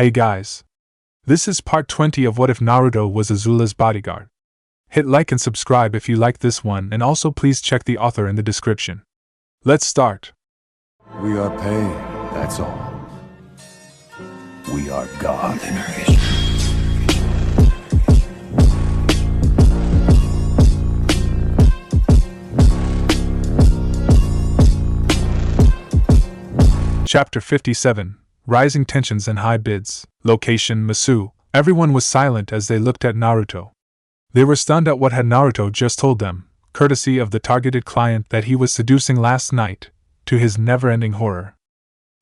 Hey guys. This is part 20 of What If Naruto Was Azula's Bodyguard. Hit like and subscribe if you like this one, and also please check the author in the description. Let's start. We are pain, that's all. We are God. Chapter 57. Rising Tensions and High Bids. Location: Masu. Everyone was silent as they looked at Naruto. They were stunned at what had Naruto just told them, courtesy of the targeted client that he was seducing last night, to his never-ending horror.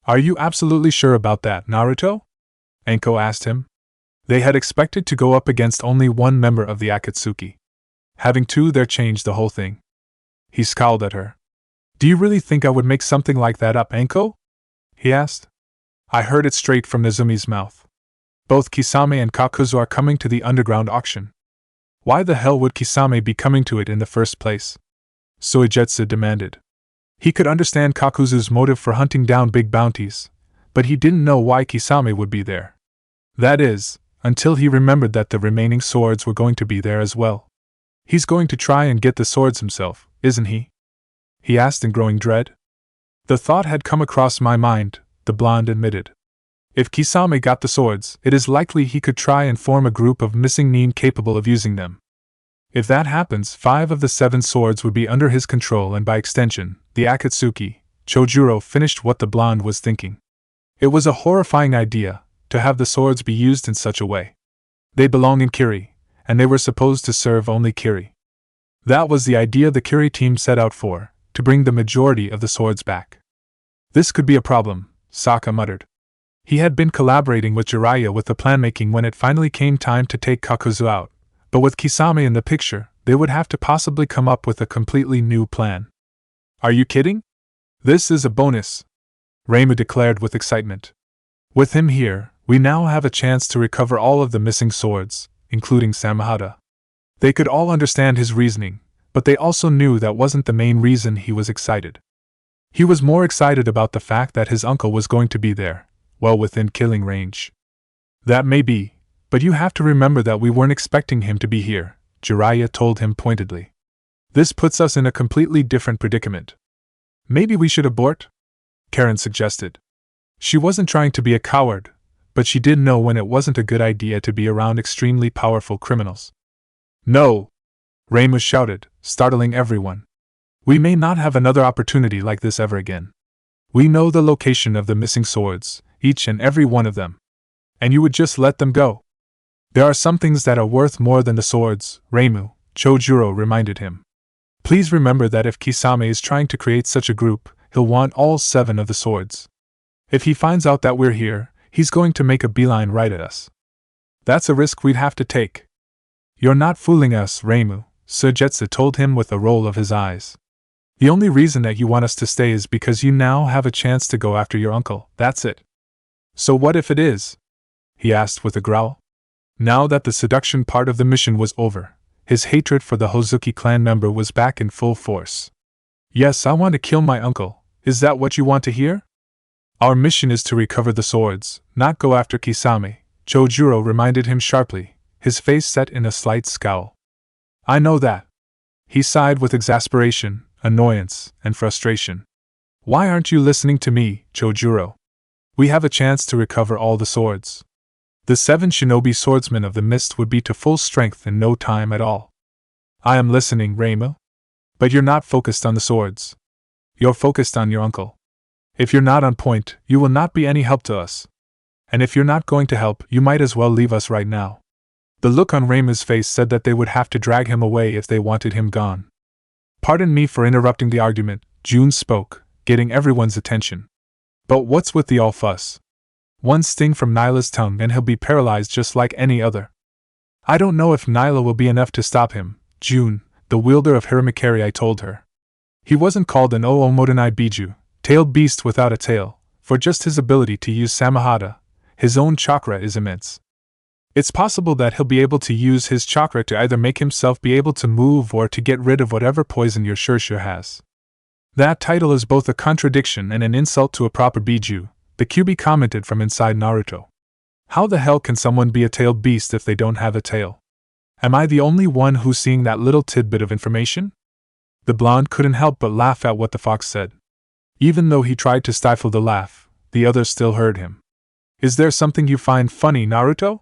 Are you absolutely sure about that, Naruto? Anko asked him. They had expected to go up against only one member of the Akatsuki. Having two there changed the whole thing. He scowled at her. Do you really think I would make something like that up, Anko? He asked. I heard it straight from Nezumi's mouth. Both Kisame and Kakuzu are coming to the underground auction. Why the hell would Kisame be coming to it in the first place? Soijetsu demanded. He could understand Kakuzu's motive for hunting down big bounties, but he didn't know why Kisame would be there. That is, until he remembered that the remaining swords were going to be there as well. He's going to try and get the swords himself, isn't he? He asked in growing dread. The thought had come across my mind, the blonde admitted. If Kisame got the swords, it is likely he could try and form a group of missing nin capable of using them. If that happens, 5 of the 7 swords would be under his control, and by extension, the Akatsuki. Chojuro finished what the blonde was thinking. It was a horrifying idea, to have the swords be used in such a way. They belong in Kiri, and they were supposed to serve only Kiri. That was the idea the Kiri team set out for, to bring the majority of the swords back. This could be a problem, Sokka muttered. He had been collaborating with Jiraiya with the plan-making when it finally came time to take Kakuzu out, but with Kisame in the picture, they would have to possibly come up with a completely new plan. Are you kidding? This is a bonus, Reimu declared with excitement. With him here, we now have a chance to recover all of the missing swords, including Samahada. They could all understand his reasoning, but they also knew that wasn't the main reason he was excited. He was more excited about the fact that his uncle was going to be there, well within killing range. That may be, but you have to remember that we weren't expecting him to be here, Jiraiya told him pointedly. This puts us in a completely different predicament. Maybe we should abort? Karen suggested. She wasn't trying to be a coward, but she did know when it wasn't a good idea to be around extremely powerful criminals. No! Reimu shouted, startling everyone. We may not have another opportunity like this ever again. We know the location of the missing swords, each and every one of them. And you would just let them go. There are some things that are worth more than the swords, Reimu, Chojuro reminded him. Please remember that if Kisame is trying to create such a group, he'll want all 7 of the swords. If he finds out that we're here, he's going to make a beeline right at us. That's a risk we'd have to take. You're not fooling us, Reimu, Soijetsu told him with a roll of his eyes. The only reason that you want us to stay is because you now have a chance to go after your uncle, that's it. So what if it is? He asked with a growl. Now that the seduction part of the mission was over, his hatred for the Hozuki clan member was back in full force. Yes, I want to kill my uncle, is that what you want to hear? Our mission is to recover the swords, not go after Kisame, Chojuro reminded him sharply, his face set in a slight scowl. I know that. He sighed with exasperation, annoyance, and frustration. Why aren't you listening to me, Chojuro? We have a chance to recover all the swords. The 7 shinobi swordsmen of the mist would be to full strength in no time at all. I am listening, Reimu. But you're not focused on the swords. You're focused on your uncle. If you're not on point, you will not be any help to us. And if you're not going to help, you might as well leave us right now. The look on Reimu's face said that they would have to drag him away if they wanted him gone. Pardon me for interrupting the argument, June spoke, getting everyone's attention. But what's with the all fuss? One sting from Nyla's tongue and he'll be paralyzed just like any other. I don't know if Nyla will be enough to stop him, June, the wielder of Hiramikari, told her. He wasn't called an Oomodonai Biju, tailed beast without a tail, for just his ability to use Samahada. His own chakra is immense. It's possible that he'll be able to use his chakra to either make himself be able to move or to get rid of whatever poison your Shurshu has. That title is both a contradiction and an insult to a proper Biju, the QB commented from inside Naruto. How the hell can someone be a tailed beast if they don't have a tail? Am I the only one who's seeing that little tidbit of information? The blonde couldn't help but laugh at what the fox said. Even though he tried to stifle the laugh, the others still heard him. Is there something you find funny, Naruto?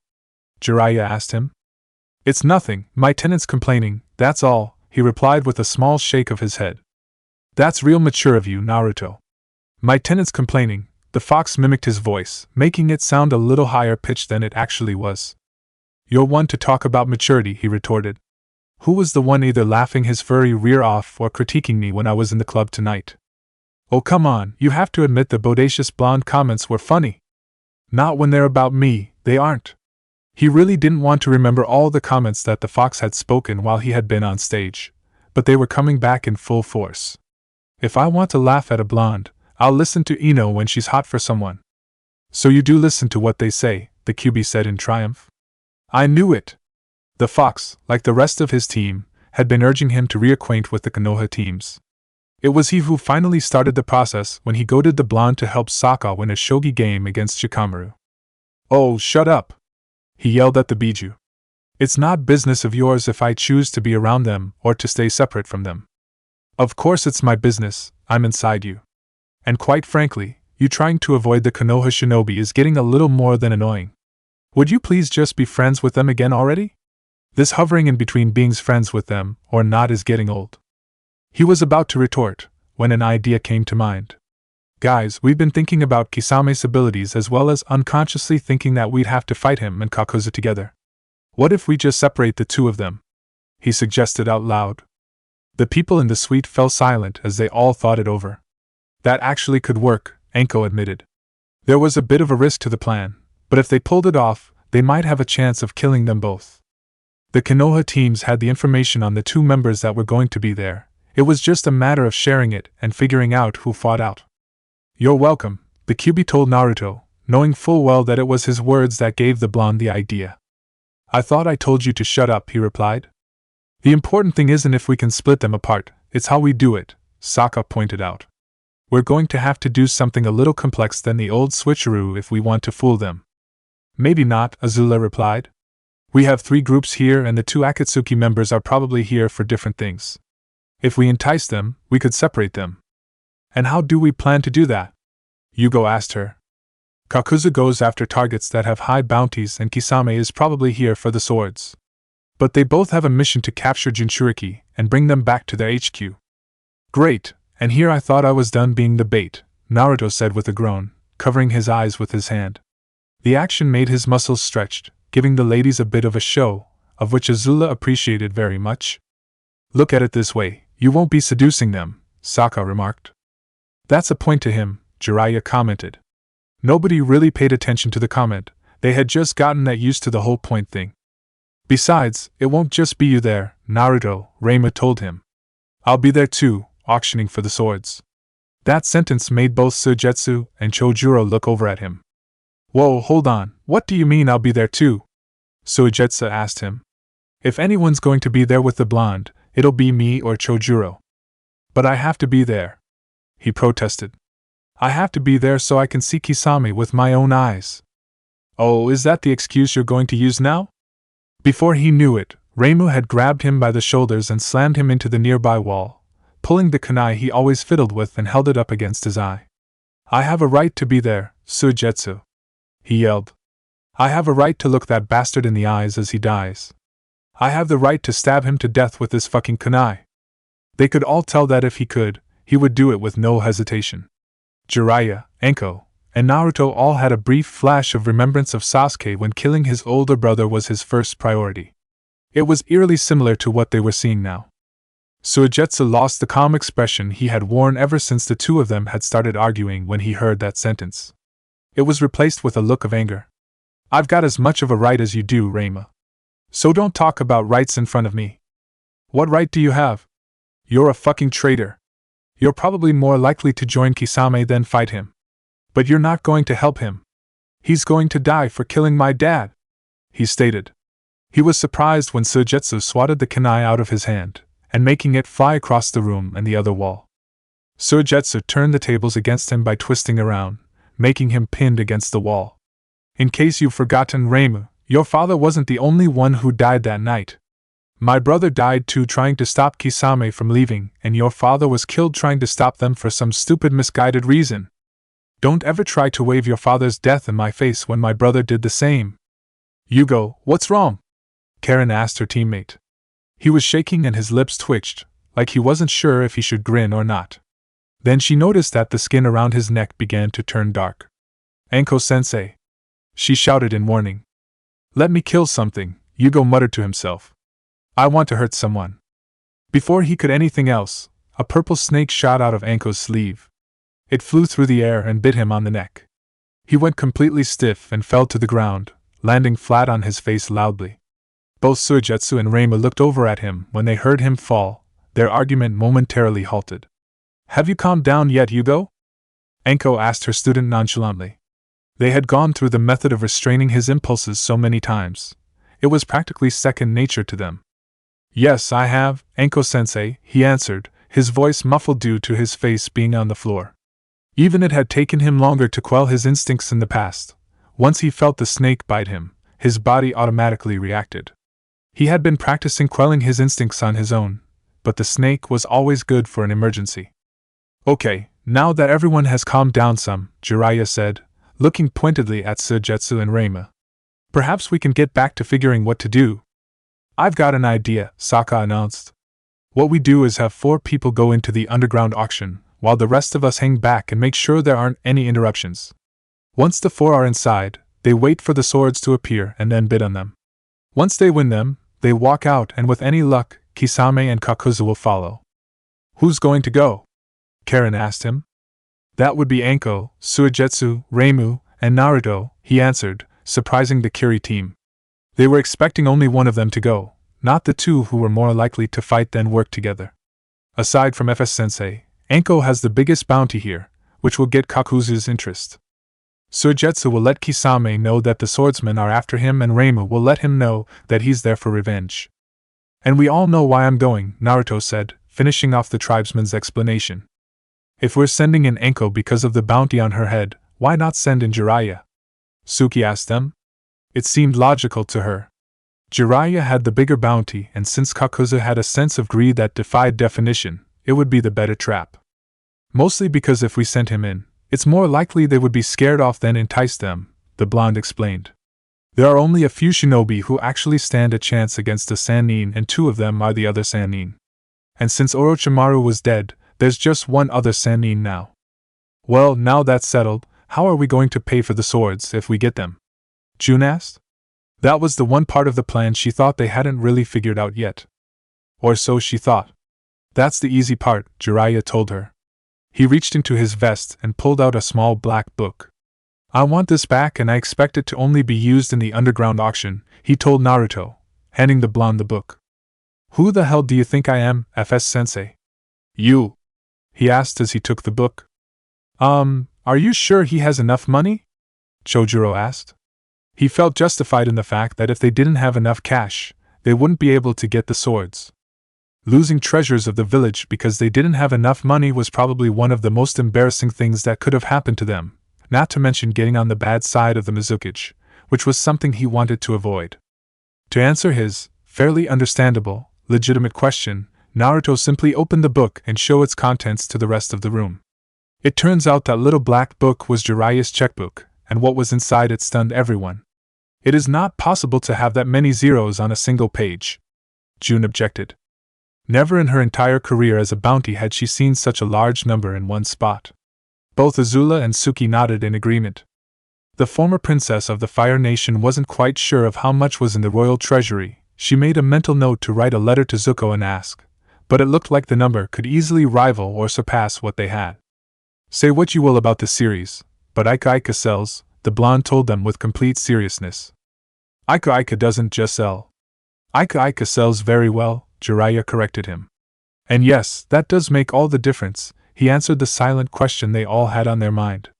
Jiraiya asked him. It's nothing, my tenant's complaining, that's all, he replied with a small shake of his head. That's real mature of you, Naruto. My tenant's complaining, the fox mimicked his voice, making it sound a little higher pitched than it actually was. You're one to talk about maturity, he retorted. Who was the one either laughing his furry rear off or critiquing me when I was in the club tonight? Oh come on, you have to admit the bodacious blonde comments were funny. Not when they're about me, they aren't. He really didn't want to remember all the comments that the fox had spoken while he had been on stage, but they were coming back in full force. If I want to laugh at a blonde, I'll listen to Ino when she's hot for someone. So you do listen to what they say, the QB said in triumph. I knew it. The fox, like the rest of his team, had been urging him to reacquaint with the Konoha teams. It was he who finally started the process when he goaded the blonde to help Sokka win a shogi game against Shikamaru. Oh, shut up! He yelled at the Biju. It's not business of yours if I choose to be around them or to stay separate from them. Of course it's my business, I'm inside you. And quite frankly, you trying to avoid the Konoha shinobi is getting a little more than annoying. Would you please just be friends with them again already? This hovering in between being friends with them or not is getting old. He was about to retort, when an idea came to mind. Guys, we've been thinking about Kisame's abilities as well as unconsciously thinking that we'd have to fight him and Kakuzu together. What if we just separate the two of them? He suggested out loud. The people in the suite fell silent as they all thought it over. That actually could work, Anko admitted. There was a bit of a risk to the plan, but if they pulled it off, they might have a chance of killing them both. The Konoha teams had the information on the two members that were going to be there. It was just a matter of sharing it and figuring out who fought out. You're welcome, the QB told Naruto, knowing full well that it was his words that gave the blonde the idea. I thought I told you to shut up, he replied. The important thing isn't if we can split them apart, it's how we do it, Sokka pointed out. We're going to have to do something a little complex than the old switcheroo if we want to fool them. Maybe not, Azula replied. We have 3 groups here and the 2 Akatsuki members are probably here for different things. If we entice them, we could separate them. And how do we plan to do that? Yugo asked her. Kakuzu goes after targets that have high bounties and Kisame is probably here for the swords. But they both have a mission to capture Jinchuriki and bring them back to their HQ. Great, and here I thought I was done being the bait, Naruto said with a groan, covering his eyes with his hand. The action made his muscles stretched, giving the ladies a bit of a show, of which Azula appreciated very much. Look at it this way, you won't be seducing them, Sokka remarked. That's a point to him, Jiraiya commented. Nobody really paid attention to the comment, they had just gotten that used to the whole point thing. Besides, it won't just be you there, Naruto, Reima told him. I'll be there too, auctioning for the swords. That sentence made both Suigetsu and Chojuro look over at him. Whoa, hold on, what do you mean I'll be there too? Suigetsu asked him. If anyone's going to be there with the blonde, it'll be me or Chojuro. But I have to be there, he protested. I have to be there so I can see Kisame with my own eyes. Oh, is that the excuse you're going to use now? Before he knew it, Reimu had grabbed him by the shoulders and slammed him into the nearby wall, pulling the kunai he always fiddled with and held it up against his eye. I have a right to be there, Suigetsu, he yelled. I have a right to look that bastard in the eyes as he dies. I have the right to stab him to death with this fucking kunai. They could all tell that if he could, he would do it with no hesitation. Jiraiya, Anko, and Naruto all had a brief flash of remembrance of Sasuke when killing his older brother was his first priority. It was eerily similar to what they were seeing now. Suigetsu lost the calm expression he had worn ever since the two of them had started arguing when he heard that sentence. It was replaced with a look of anger. I've got as much of a right as you do, Reima. So don't talk about rights in front of me. What right do you have? You're a fucking traitor. You're probably more likely to join Kisame than fight him. But you're not going to help him. He's going to die for killing my dad, he stated. He was surprised when Suigetsu swatted the kunai out of his hand, and making it fly across the room and the other wall. Suigetsu turned the tables against him by twisting around, making him pinned against the wall. In case you've forgotten, Reimu, your father wasn't the only one who died that night. My brother died too trying to stop Kisame from leaving, and your father was killed trying to stop them for some stupid misguided reason. Don't ever try to wave your father's death in my face when my brother did the same. Yugo, what's wrong? Karen asked her teammate. He was shaking and his lips twitched, like he wasn't sure if he should grin or not. Then she noticed that the skin around his neck began to turn dark. Anko-sensei! She shouted in warning. Let me kill something, Yugo muttered to himself. I want to hurt someone. Before he could anything else, a purple snake shot out of Anko's sleeve. It flew through the air and bit him on the neck. He went completely stiff and fell to the ground, landing flat on his face loudly. Both Suigetsu and Reimu looked over at him when they heard him fall. Their argument momentarily halted. Have you calmed down yet, Yugo? Anko asked her student nonchalantly. They had gone through the method of restraining his impulses so many times. It was practically second nature to them. Yes, I have, Anko-sensei, he answered, his voice muffled due to his face being on the floor. Even it had taken him longer to quell his instincts in the past. Once he felt the snake bite him, his body automatically reacted. He had been practicing quelling his instincts on his own, but the snake was always good for an emergency. Okay, now that everyone has calmed down some, Jiraiya said, looking pointedly at Suigetsu and Reimu. Perhaps we can get back to figuring what to do. I've got an idea, Sokka announced. What we do is have 4 people go into the underground auction, while the rest of us hang back and make sure there aren't any interruptions. Once the 4 are inside, they wait for the swords to appear and then bid on them. Once they win them, they walk out and with any luck, Kisame and Kakuzu will follow. Who's going to go? Karen asked him. That would be Anko, Suigetsu, Reimu, and Naruto, he answered, surprising the Kiri team. They were expecting only one of them to go, not the 2 who were more likely to fight than work together. Aside from FS-sensei, Anko has the biggest bounty here, which will get Kakuzu's interest. Suigetsu will let Kisame know that the swordsmen are after him and Reimu will let him know that he's there for revenge. And we all know why I'm going, Naruto said, finishing off the tribesman's explanation. If we're sending in Anko because of the bounty on her head, why not send in Jiraiya? Suki asked them. It seemed logical to her. Jiraiya had the bigger bounty, and since Kakuzu had a sense of greed that defied definition, it would be the better trap. Mostly because if we sent him in, it's more likely they would be scared off than entice them, the blonde explained. There are only a few shinobi who actually stand a chance against a Sannin, and 2 of them are the other Sannin. And since Orochimaru was dead, there's just one other Sannin now. Well, now that's settled, how are we going to pay for the swords if we get them? June asked. That was the one part of the plan she thought they hadn't really figured out yet. Or so she thought. That's the easy part, Jiraiya told her. He reached into his vest and pulled out a small black book. I want this back and I expect it to only be used in the underground auction, he told Naruto, handing the blonde the book. Who the hell do you think I am, FS-sensei? You? He asked as he took the book. Are you sure he has enough money? Chojuro asked. He felt justified in the fact that if they didn't have enough cash, they wouldn't be able to get the swords. Losing treasures of the village because they didn't have enough money was probably one of the most embarrassing things that could have happened to them, not to mention getting on the bad side of the Mizukage, which was something he wanted to avoid. To answer his, fairly understandable, legitimate question, Naruto simply opened the book and showed its contents to the rest of the room. It turns out that little black book was Jiraiya's checkbook, and what was inside it stunned everyone. It is not possible to have that many zeros on a single page, June objected. Never in her entire career as a bounty had she seen such a large number in one spot. Both Azula and Suki nodded in agreement. The former princess of the Fire Nation wasn't quite sure of how much was in the royal treasury. She made a mental note to write a letter to Zuko and ask, but it looked like the number could easily rival or surpass what they had. Say what you will about the series, but Aika Aika sells, the blonde told them with complete seriousness. Aika Aika doesn't just sell. Aika Aika sells very well, Jiraiya corrected him. And yes, that does make all the difference, he answered the silent question they all had on their mind.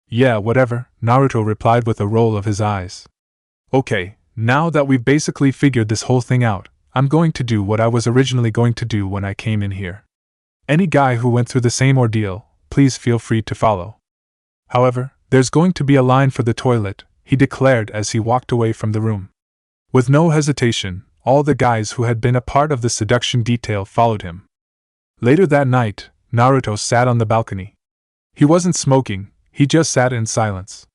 Yeah, whatever, Naruto replied with a roll of his eyes. Okay, now that we've basically figured this whole thing out, I'm going to do what I was originally going to do when I came in here. Any guy who went through the same ordeal, please feel free to follow. However, there's going to be a line for the toilet, he declared as he walked away from the room. With no hesitation, all the guys who had been a part of the seduction detail followed him. Later that night, Naruto sat on the balcony. He wasn't smoking, he just sat in silence.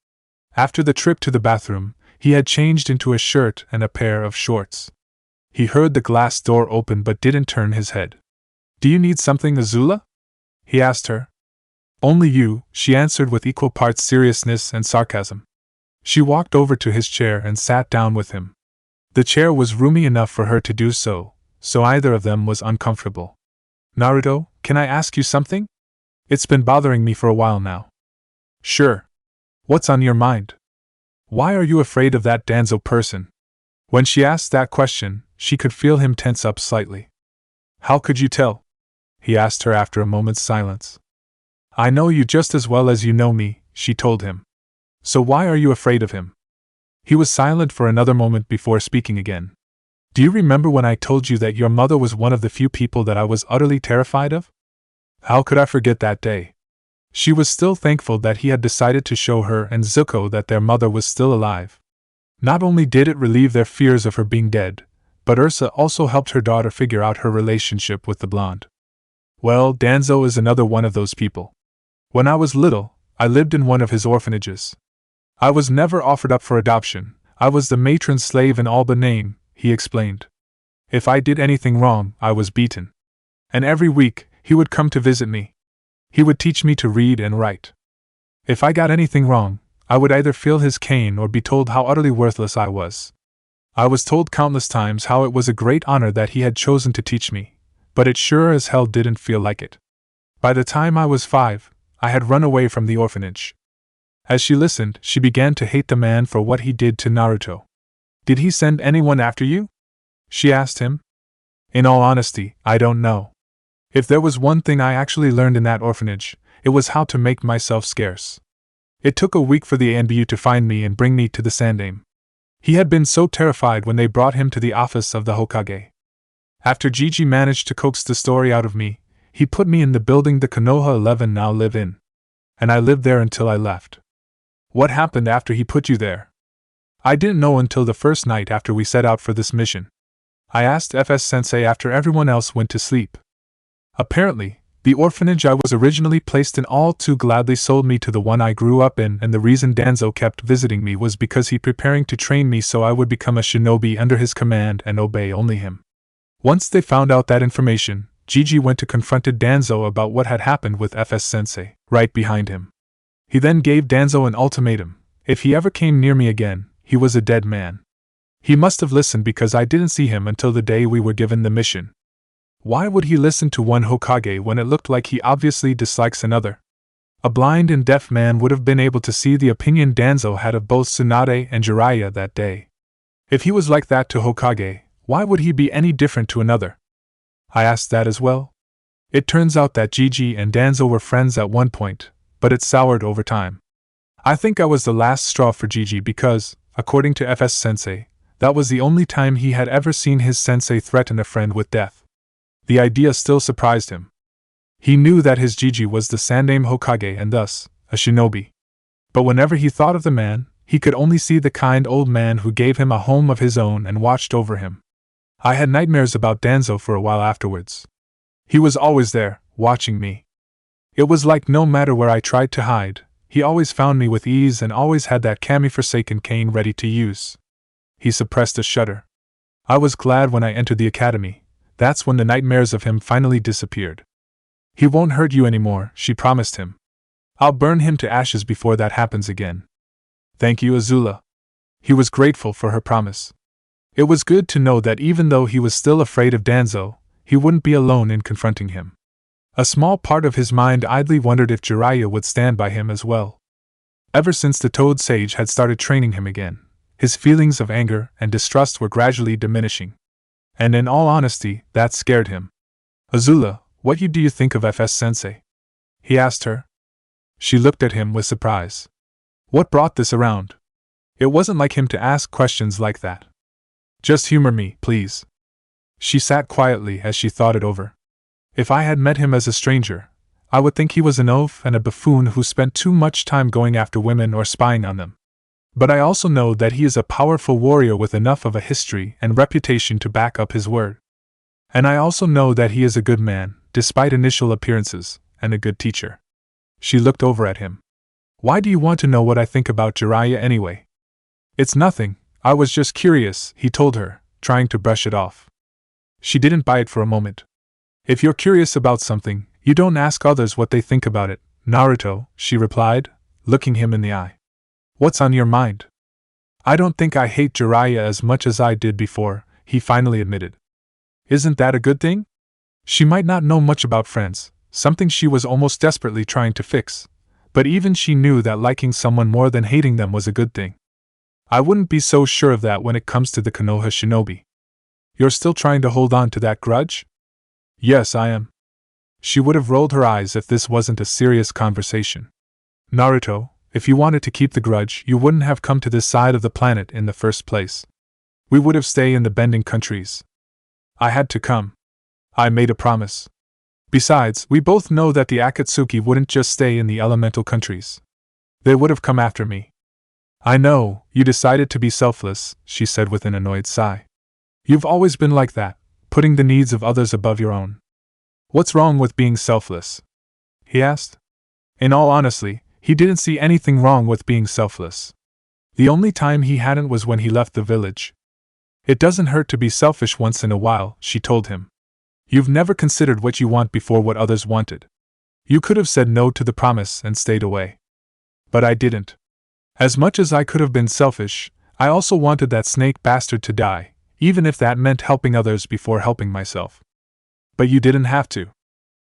After the trip to the bathroom, he had changed into a shirt and a pair of shorts. He heard the glass door open but didn't turn his head. "Do you need something, Azula?" he asked her. "Only you," she answered with equal parts seriousness and sarcasm. She walked over to his chair and sat down with him. The chair was roomy enough for her to do so either of them was uncomfortable. "Naruto, can I ask you something? It's been bothering me for a while now." "Sure. What's on your mind? Why are you afraid of that Danzo person?" When she asked that question, she could feel him tense up slightly. "How could you tell?" he asked her after a moment's silence. "I know you just as well as you know me," she told him. "So why are you afraid of him?" He was silent for another moment before speaking again. "Do you remember when I told you that your mother was one of the few people that I was utterly terrified of?" How could I forget that day? She was still thankful that he had decided to show her and Zuko that their mother was still alive. Not only did it relieve their fears of her being dead, but Ursa also helped her daughter figure out her relationship with the blonde. Well, Danzo is another one of those people. When I was little, I lived in one of his orphanages. I was never offered up for adoption, I was the matron's slave in all but name, he explained. If I did anything wrong, I was beaten. And every week, he would come to visit me. He would teach me to read and write. If I got anything wrong, I would either feel his cane or be told how utterly worthless I was. I was told countless times how it was a great honor that he had chosen to teach me, but it sure as hell didn't feel like it. By the time I was 5, I had run away from the orphanage. As she listened, she began to hate the man for what he did to Naruto. "Did he send anyone after you?" she asked him. "In all honesty, I don't know. If there was one thing I actually learned in that orphanage, it was how to make myself scarce. It took a week for the Anbu to find me and bring me to the Sandaime. He had been so terrified when they brought him to the office of the Hokage. After Gigi managed to coax the story out of me, he put me in the building the Konoha 11 now live in. And I lived there until I left." "What happened after he put you there?" "I didn't know until the first night after we set out for this mission. I asked FS-sensei after everyone else went to sleep. Apparently, the orphanage I was originally placed in all too gladly sold me to the one I grew up in, and the reason Danzo kept visiting me was because he preparing to train me so I would become a shinobi under his command and obey only him. Once they found out that information, Gigi went to confronted Danzo about what had happened with FS-sensei, right behind him. He then gave Danzo an ultimatum: if he ever came near me again, he was a dead man. He must have listened because I didn't see him until the day we were given the mission. Why would he listen to one Hokage when it looked like he obviously dislikes another? A blind and deaf man would have been able to see the opinion Danzo had of both Tsunade and Jiraiya that day. If he was like that to Hokage, why would he be any different to another? I asked that as well. It turns out that Gigi and Danzo were friends at one point, but it soured over time. I think I was the last straw for Gigi because, according to FS-sensei, that was the only time he had ever seen his sensei threaten a friend with death. The idea still surprised him. He knew that his Gigi was the Sandaime Hokage and thus, a shinobi. But whenever he thought of the man, he could only see the kind old man who gave him a home of his own and watched over him. I had nightmares about Danzo for a while afterwards. He was always there, watching me. It was like no matter where I tried to hide, he always found me with ease and always had that kami-forsaken cane ready to use. He suppressed a shudder. I was glad when I entered the academy. That's when the nightmares of him finally disappeared. "He won't hurt you anymore," she promised him. "I'll burn him to ashes before that happens again." "Thank you, Azula." He was grateful for her promise. It was good to know that even though he was still afraid of Danzo, he wouldn't be alone in confronting him. A small part of his mind idly wondered if Jiraiya would stand by him as well. Ever since the Toad Sage had started training him again, his feelings of anger and distrust were gradually diminishing. And in all honesty, that scared him. "Azula, what do you think of FS-sensei?" he asked her. She looked at him with surprise. What brought this around? It wasn't like him to ask questions like that. "Just humor me, please." She sat quietly as she thought it over. If I had met him as a stranger, I would think he was an oaf and a buffoon who spent too much time going after women or spying on them. But I also know that he is a powerful warrior with enough of a history and reputation to back up his word. And I also know that he is a good man, despite initial appearances, and a good teacher. She looked over at him. Why do you want to know what I think about Jiraiya anyway? It's nothing, I was just curious, he told her, trying to brush it off. She didn't buy it for a moment. If you're curious about something, you don't ask others what they think about it, Naruto, she replied, looking him in the eye. What's on your mind? I don't think I hate Jiraiya as much as I did before, he finally admitted. Isn't that a good thing? She might not know much about friends, something she was almost desperately trying to fix, but even she knew that liking someone more than hating them was a good thing. I wouldn't be so sure of that when it comes to the Konoha shinobi. You're still trying to hold on to that grudge? Yes, I am. She would have rolled her eyes if this wasn't a serious conversation. Naruto, if you wanted to keep the grudge, you wouldn't have come to this side of the planet in the first place. We would have stayed in the bending countries. I had to come. I made a promise. Besides, we both know that the Akatsuki wouldn't just stay in the elemental countries. They would have come after me. I know, you decided to be selfless, she said with an annoyed sigh. You've always been like that, putting the needs of others above your own. What's wrong with being selfless? He asked. In all honesty, he didn't see anything wrong with being selfless. The only time he hadn't was when he left the village. It doesn't hurt to be selfish once in a while, she told him. You've never considered what you want before what others wanted. You could have said no to the promise and stayed away. But I didn't. As much as I could have been selfish, I also wanted that snake bastard to die, even if that meant helping others before helping myself. But you didn't have to.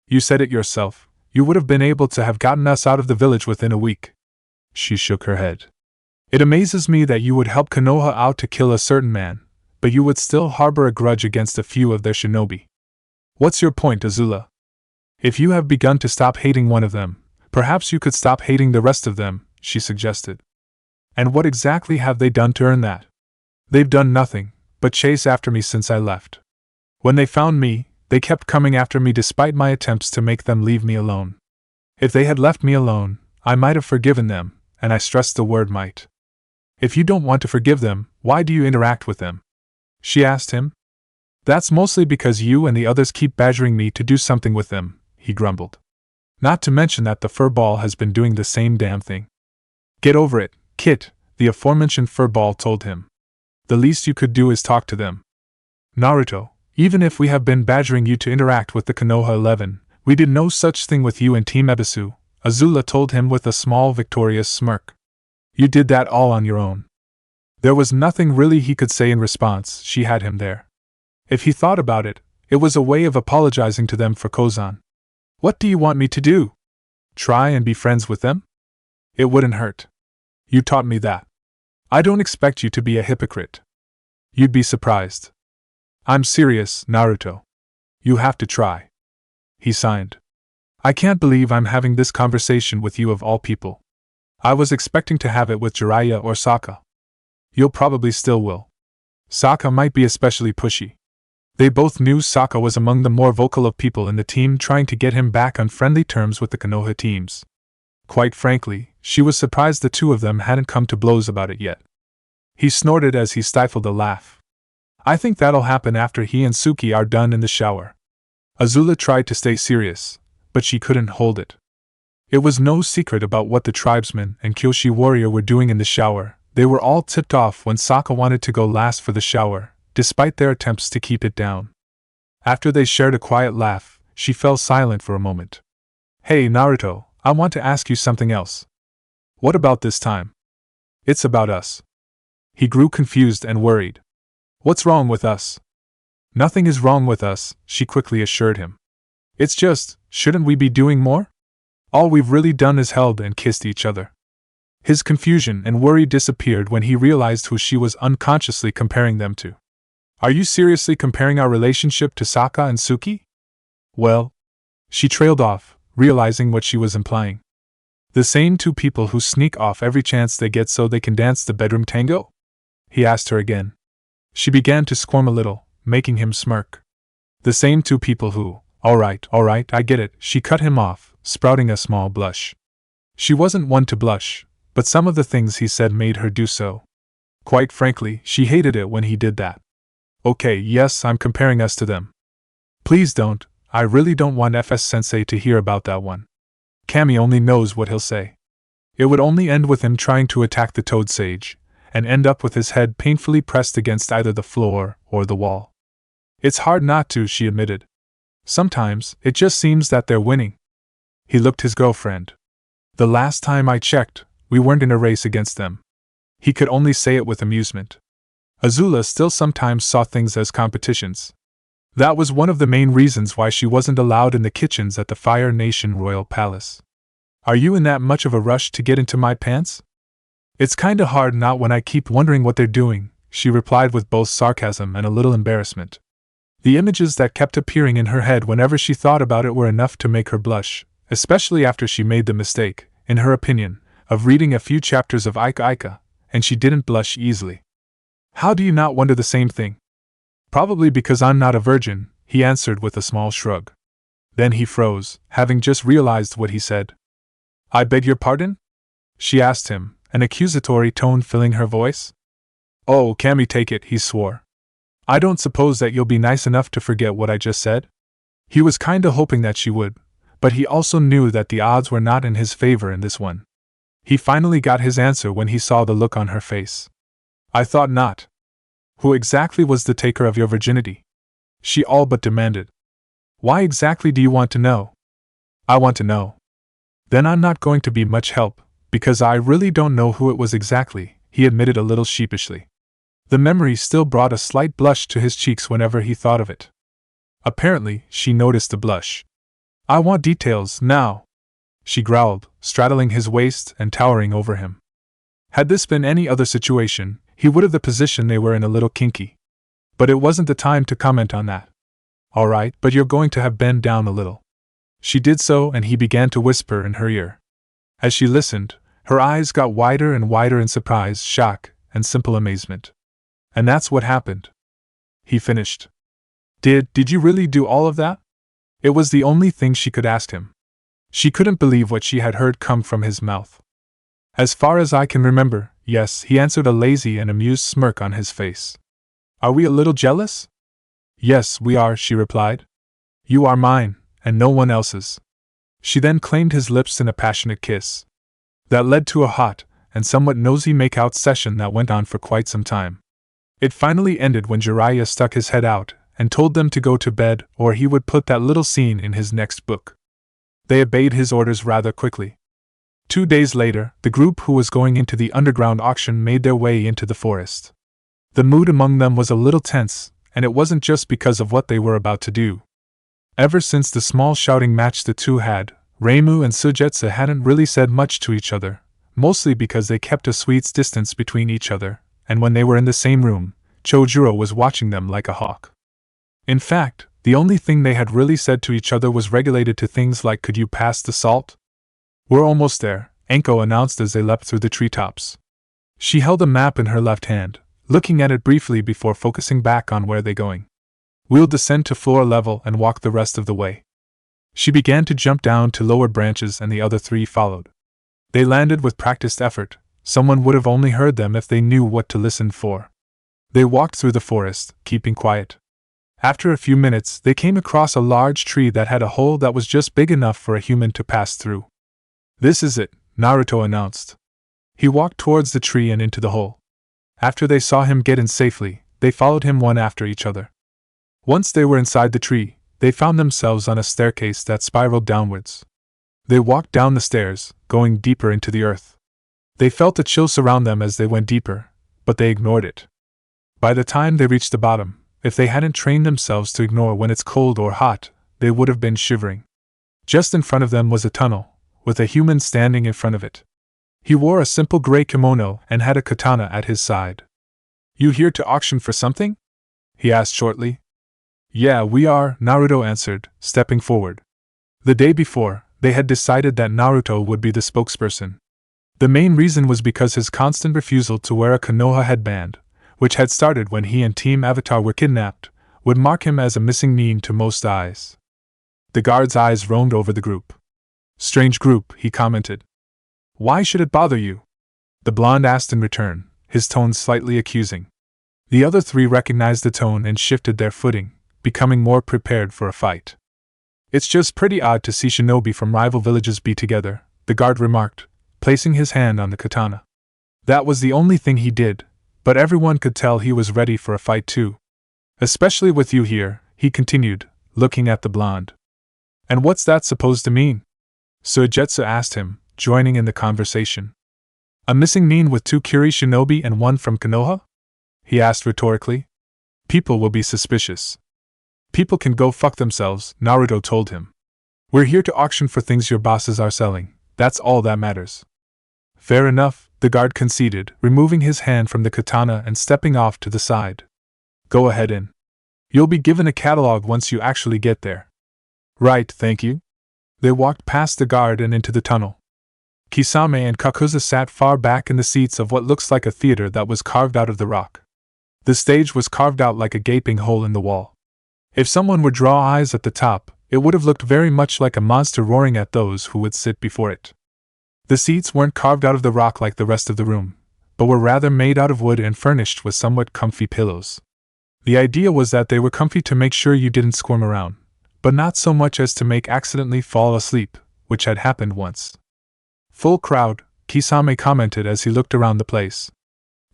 You said it yourself, you would have been able to have gotten us out of the village within a week. She shook her head. It amazes me that you would help Konoha out to kill a certain man, but you would still harbor a grudge against a few of their shinobi. What's your point, Azula? If you have begun to stop hating one of them, perhaps you could stop hating the rest of them, she suggested. And what exactly have they done to earn that? They've done nothing, but chase after me since I left. When they found me, they kept coming after me despite my attempts to make them leave me alone. If they had left me alone, I might have forgiven them, and I stress the word might. If you don't want to forgive them, why do you interact with them? She asked him. That's mostly because you and the others keep badgering me to do something with them, he grumbled. Not to mention that the furball has been doing the same damn thing. Get over it, Kit, the aforementioned furball told him. The least you could do is talk to them. Naruto, even if we have been badgering you to interact with the Konoha 11, we did no such thing with you and Team Ebisu, Azula told him with a small victorious smirk. You did that all on your own. There was nothing really he could say in response, she had him there. If he thought about it, it was a way of apologizing to them for Kozan. What do you want me to do? Try and be friends with them? It wouldn't hurt. You taught me that. I don't expect you to be a hypocrite. You'd be surprised. I'm serious, Naruto. You have to try. He signed. I can't believe I'm having this conversation with you of all people. I was expecting to have it with Jiraiya or Sokka. You'll probably still will. Sokka might be especially pushy. They both knew Sokka was among the more vocal of people in the team trying to get him back on friendly terms with the Konoha teams. Quite frankly, she was surprised the two of them hadn't come to blows about it yet. He snorted as he stifled a laugh. I think that'll happen after he and Suki are done in the shower. Azula tried to stay serious, but she couldn't hold it. It was no secret about what the tribesmen and Kyoshi warrior were doing in the shower. They were all tipped off when Sokka wanted to go last for the shower, despite their attempts to keep it down. After they shared a quiet laugh, she fell silent for a moment. Hey Naruto, I want to ask you something else. What about this time? It's about us. He grew confused and worried. What's wrong with us? Nothing is wrong with us, she quickly assured him. It's just, shouldn't we be doing more? All we've really done is held and kissed each other. His confusion and worry disappeared when he realized who she was unconsciously comparing them to. Are you seriously comparing our relationship to Sokka and Suki? Well, she trailed off, realizing what she was implying. The same two people who sneak off every chance they get so they can dance the bedroom tango? He asked her again. She began to squirm a little, making him smirk. The same two people who, all right, I get it, she cut him off, sprouting a small blush. She wasn't one to blush, but some of the things he said made her do so. Quite frankly, she hated it when he did that. Okay, yes, I'm comparing us to them. Please don't, I really don't want FS-sensei to hear about that one. Kami only knows what he'll say. It would only end with him trying to attack the Toad Sage, and end up with his head painfully pressed against either the floor or the wall. It's hard not to, she admitted. Sometimes, it just seems that they're winning. He looked his girlfriend. The last time I checked, we weren't in a race against them. He could only say it with amusement. Azula still sometimes saw things as competitions. That was one of the main reasons why she wasn't allowed in the kitchens at the Fire Nation Royal Palace. Are you in that much of a rush to get into my pants? It's kinda hard not when I keep wondering what they're doing, she replied with both sarcasm and a little embarrassment. The images that kept appearing in her head whenever she thought about it were enough to make her blush, especially after she made the mistake, in her opinion, of reading a few chapters of Ika Ika, and she didn't blush easily. How do you not wonder the same thing? Probably because I'm not a virgin, he answered with a small shrug. Then he froze, having just realized what he said. I beg your pardon? She asked him, an accusatory tone filling her voice. Oh, Kami, take it, he swore. I don't suppose that you'll be nice enough to forget what I just said? He was kinda hoping that she would, but he also knew that the odds were not in his favor in this one. He finally got his answer when he saw the look on her face. I thought not. Who exactly was the taker of your virginity? She all but demanded. Why exactly do you want to know? I want to know. Then I'm not going to be much help, because I really don't know who it was exactly, he admitted a little sheepishly. The memory still brought a slight blush to his cheeks whenever he thought of it. Apparently, she noticed the blush. I want details, now, she growled, straddling his waist and towering over him. Had this been any other situation, he would have the position they were in a little kinky. But it wasn't the time to comment on that. All right, but you're going to have bend down a little. She did so, and he began to whisper in her ear. As she listened, her eyes got wider and wider in surprise, shock, and simple amazement. And that's what happened. He finished. Did you really do all of that? It was the only thing she could ask him. She couldn't believe what she had heard come from his mouth. As far as I can remember, yes, he answered, a lazy and amused smirk on his face. Are we a little jealous? Yes, we are, she replied. You are mine, and no one else's. She then claimed his lips in a passionate kiss. That led to a hot and somewhat nosy make-out session that went on for quite some time. It finally ended when Jiraiya stuck his head out and told them to go to bed, or he would put that little scene in his next book. They obeyed his orders rather quickly. 2 days later, the group who was going into the underground auction made their way into the forest. The mood among them was a little tense, and it wasn't just because of what they were about to do. Ever since the small shouting match the two had, Reimu and Sujetsu hadn't really said much to each other, mostly because they kept a sweet's distance between each other, and when they were in the same room, Chojuro was watching them like a hawk. In fact, the only thing they had really said to each other was regulated to things like, could you pass the salt? We're almost there, Anko announced as they leapt through the treetops. She held a map in her left hand, looking at it briefly before focusing back on where they're going. We'll descend to floor level and walk the rest of the way. She began to jump down to lower branches and the other three followed. They landed with practiced effort. Someone would have only heard them if they knew what to listen for. They walked through the forest, keeping quiet. After a few minutes, they came across a large tree that had a hole that was just big enough for a human to pass through. This is it, Naruto announced. He walked towards the tree and into the hole. After they saw him get in safely, they followed him one after each other. Once they were inside the tree, they found themselves on a staircase that spiraled downwards. They walked down the stairs, going deeper into the earth. They felt a chill surround them as they went deeper, but they ignored it. By the time they reached the bottom, if they hadn't trained themselves to ignore when it's cold or hot, they would have been shivering. Just in front of them was a tunnel, with a human standing in front of it. He wore a simple gray kimono and had a katana at his side. You here to auction for something? He asked shortly. Yeah, we are, Naruto answered, stepping forward. The day before, they had decided that Naruto would be the spokesperson. The main reason was because his constant refusal to wear a Konoha headband, which had started when he and Team Avatar were kidnapped, would mark him as a missing nin to most eyes. The guard's eyes roamed over the group. Strange group, he commented. Why should it bother you? the blonde asked in return, his tone slightly accusing. The other three recognized the tone and shifted their footing, becoming more prepared for a fight. It's just pretty odd to see shinobi from rival villages be together, the guard remarked, placing his hand on the katana. That was the only thing he did, but everyone could tell he was ready for a fight too. Especially with you here, he continued, looking at the blonde. And what's that supposed to mean? Suigetsu asked him, joining in the conversation. A missing nin with 2 Kiri shinobi and 1 from Konoha? He asked rhetorically. People will be suspicious. People can go fuck themselves, Naruto told him. We're here to auction for things your bosses are selling, that's all that matters. Fair enough, the guard conceded, removing his hand from the katana and stepping off to the side. Go ahead in. You'll be given a catalog once you actually get there. Right, thank you. They walked past the guard and into the tunnel. Kisame and Kakuza sat far back in the seats of what looks like a theater that was carved out of the rock. The stage was carved out like a gaping hole in the wall. If someone would draw eyes at the top, it would have looked very much like a monster roaring at those who would sit before it. The seats weren't carved out of the rock like the rest of the room, but were rather made out of wood and furnished with somewhat comfy pillows. The idea was that they were comfy to make sure you didn't squirm around, but not so much as to make accidentally fall asleep, which had happened once. Full crowd, Kisame commented as he looked around the place.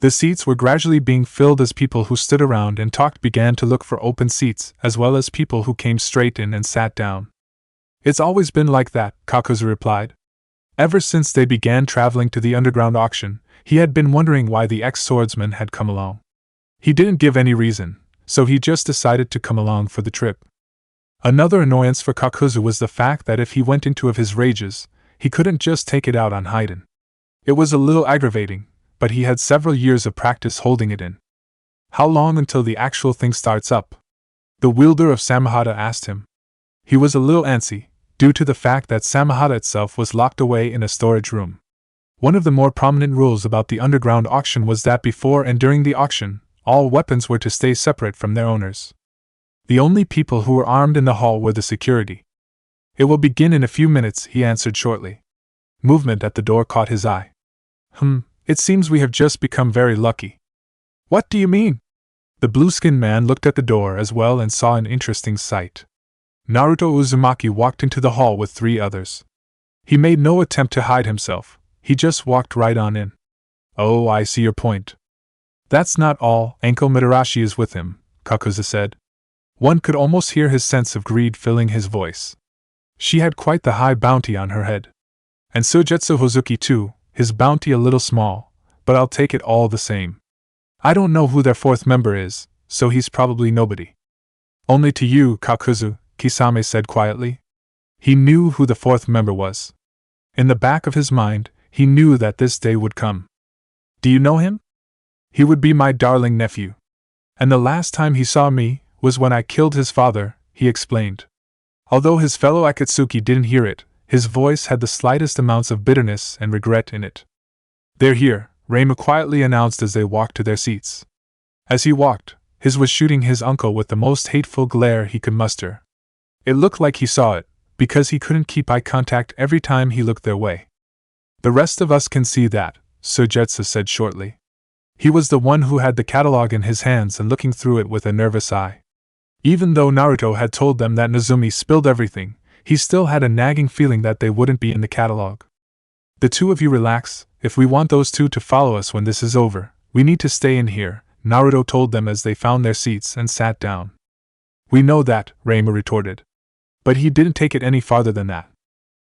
The seats were gradually being filled as people who stood around and talked began to look for open seats, as well as people who came straight in and sat down. It's always been like that, Kakuzu replied. Ever since they began traveling to the underground auction, he had been wondering why the ex-swordsman had come along. He didn't give any reason, so he just decided to come along for the trip. Another annoyance for Kakuzu was the fact that if he went into his rages, he couldn't just take it out on Haiden. It was a little aggravating, but he had several years of practice holding it in. How long until the actual thing starts up? The wielder of Samahata asked him. He was a little antsy, due to the fact that Samahata itself was locked away in a storage room. One of the more prominent rules about the underground auction was that before and during the auction, all weapons were to stay separate from their owners. The only people who were armed in the hall were the security. It will begin in a few minutes, he answered shortly. Movement at the door caught his eye. It seems we have just become very lucky. What do you mean? The blue-skinned man looked at the door as well and saw an interesting sight. Naruto Uzumaki walked into the hall with 3 others. He made no attempt to hide himself, he just walked right on in. Oh, I see your point. That's not all, Anko Mitarashi is with him, Kakuza said. One could almost hear his sense of greed filling his voice. She had quite the high bounty on her head. And Suigetsu Hozuki too, his bounty a little small, but I'll take it all the same. I don't know who their 4th member is, so he's probably nobody. Only to you, Kakuzu, Kisame said quietly. He knew who the 4th member was. In the back of his mind, he knew that this day would come. Do you know him? He would be my darling nephew. And the last time he saw me was when I killed his father, he explained. Although his fellow Akatsuki didn't hear it, his voice had the slightest amounts of bitterness and regret in it. They're here, Reimu quietly announced as they walked to their seats. As he walked, his was shooting his uncle with the most hateful glare he could muster. It looked like he saw it, because he couldn't keep eye contact every time he looked their way. The rest of us can see that, Suigetsu said shortly. He was the one who had the catalog in his hands and looking through it with a nervous eye. Even though Naruto had told them that Nozomi spilled everything, he still had a nagging feeling that they wouldn't be in the catalog. The 2 of you relax, if we want those 2 to follow us when this is over, we need to stay in here, Naruto told them as they found their seats and sat down. We know that, Reimu retorted. But he didn't take it any farther than that.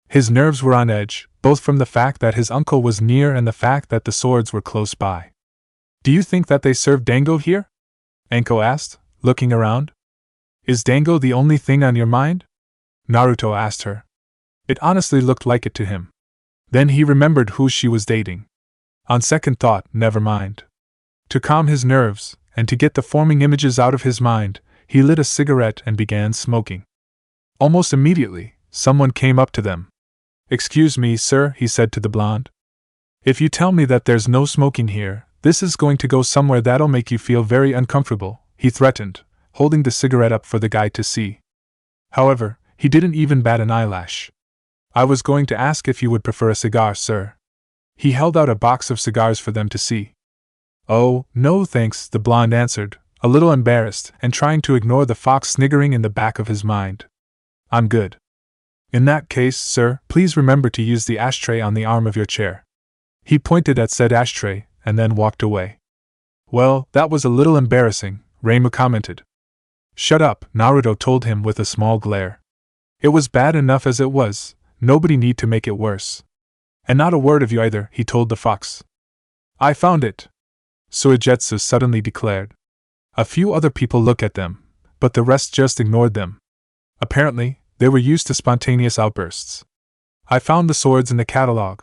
His nerves were on edge, both from the fact that his uncle was near and the fact that the swords were close by. Do you think that they serve dango here? Anko asked, looking around. Is dango the only thing on your mind? Naruto asked her. It honestly looked like it to him. Then he remembered who she was dating. On second thought, never mind. To calm his nerves, and to get the forming images out of his mind, he lit a cigarette and began smoking. Almost immediately, someone came up to them. Excuse me, sir, he said to the blonde. If you tell me that there's no smoking here, this is going to go somewhere that'll make you feel very uncomfortable, he threatened, holding the cigarette up for the guy to see. However, he didn't even bat an eyelash. I was going to ask if you would prefer a cigar, sir. He held out a box of cigars for them to see. "Oh, no thanks," the blonde answered, a little embarrassed and trying to ignore the fox sniggering in the back of his mind. "I'm good." "In that case, sir, please remember to use the ashtray on the arm of your chair." He pointed at said ashtray and then walked away. "Well, that was a little embarrassing," Reimu commented. "Shut up," Naruto told him with a small glare. "It was bad enough as it was, nobody need to make it worse." "And not a word of you either," he told the fox. "I found it," Suigetsu suddenly declared. A few other people looked at them, but the rest just ignored them. Apparently, they were used to spontaneous outbursts. "I found the swords in the catalog,"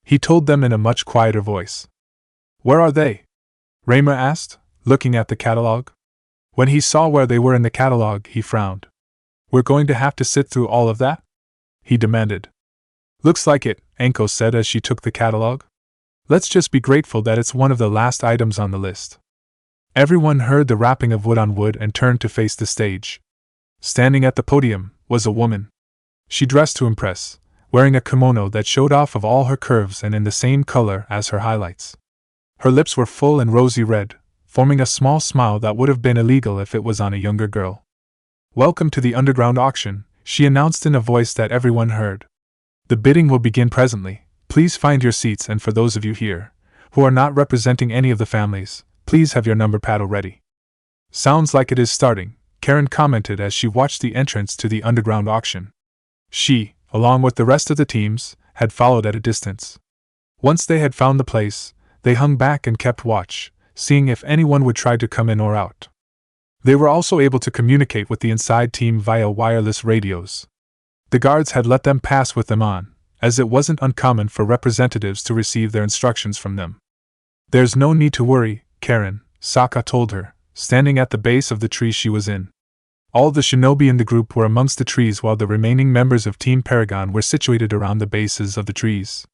he told them in a much quieter voice. "Where are they?" Reimu asked, looking at the catalog. When he saw where they were in the catalog, he frowned. "We're going to have to sit through all of that?" he demanded. "Looks like it," Anko said as she took the catalog. "Let's just be grateful that it's one of the last items on the list." Everyone heard the rapping of wood on wood and turned to face the stage. Standing at the podium was a woman. She dressed to impress, wearing a kimono that showed off of all her curves and in the same color as her highlights. Her lips were full and rosy red, forming a small smile that would have been illegal if it was on a younger girl. "Welcome to the underground auction," she announced in a voice that everyone heard. "The bidding will begin presently. Please find your seats, and for those of you here who are not representing any of the families, please have your number paddle ready." "Sounds like it is starting," Karen commented as she watched the entrance to the underground auction. She, along with the rest of the teams, had followed at a distance. Once they had found the place, they hung back and kept watch, seeing if anyone would try to come in or out. They were also able to communicate with the inside team via wireless radios. The guards had let them pass with them on, as it wasn't uncommon for representatives to receive their instructions from them. "There's no need to worry, Karen," Sokka told her, standing at the base of the tree she was in. All the shinobi in the group were amongst the trees while the remaining members of Team Paragon were situated around the bases of the trees.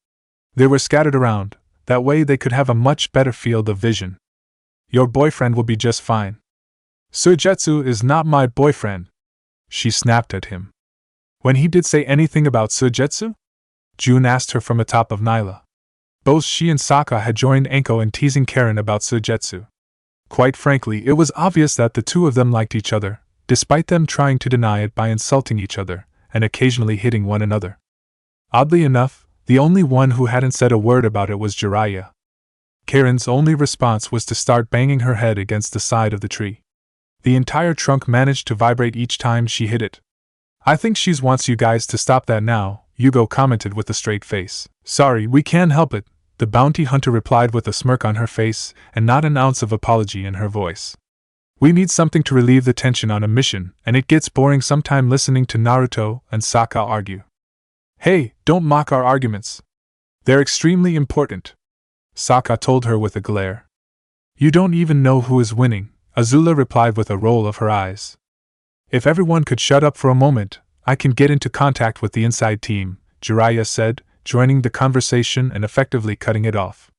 They were scattered around, that way they could have a much better field of vision. "Your boyfriend will be just fine." "Suigetsu is not my boyfriend," she snapped at him. "When he did say anything about Suigetsu?" June asked her from atop of Nyla. Both she and Sokka had joined Anko in teasing Karen about Suigetsu. Quite frankly, it was obvious that the two of them liked each other, despite them trying to deny it by insulting each other and occasionally hitting one another. Oddly enough, the only one who hadn't said a word about it was Jiraiya. Karen's only response was to start banging her head against the side of the tree. The entire trunk managed to vibrate each time she hit it. "I think she wants you guys to stop that now," Yugo commented with a straight face. "Sorry, we can't help it," the bounty hunter replied with a smirk on her face and not an ounce of apology in her voice. "We need something to relieve the tension on a mission, and it gets boring sometime listening to Naruto and Sokka argue." "Hey, don't mock our arguments. They're extremely important," Sokka told her with a glare. "You don't even know who is winning," Azula replied with a roll of her eyes. "If everyone could shut up for a moment, I can get into contact with the inside team," Jiraiya said, joining the conversation and effectively cutting it off.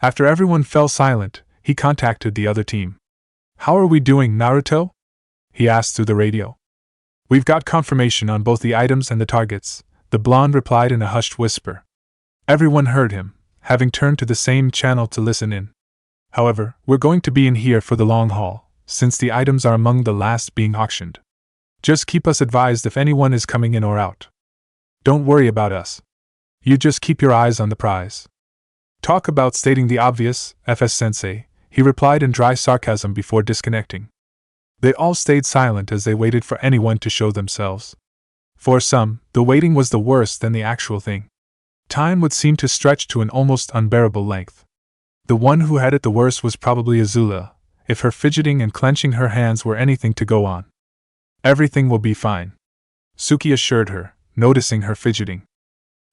After everyone fell silent, he contacted the other team. "How are we doing, Naruto?" he asked through the radio. "We've got confirmation on both the items and the targets," the blonde replied in a hushed whisper. Everyone heard him, having turned to the same channel to listen in. "However, we're going to be in here for the long haul, since the items are among the last being auctioned. Just keep us advised if anyone is coming in or out. Don't worry about us. You just keep your eyes on the prize." "Talk about stating the obvious, FS-sensei," he replied in dry sarcasm before disconnecting. They all stayed silent as they waited for anyone to show themselves. For some, the waiting was the worse than the actual thing. Time would seem to stretch to an almost unbearable length. The one who had it the worst was probably Azula, if her fidgeting and clenching her hands were anything to go on. "Everything will be fine," Suki assured her, noticing her fidgeting.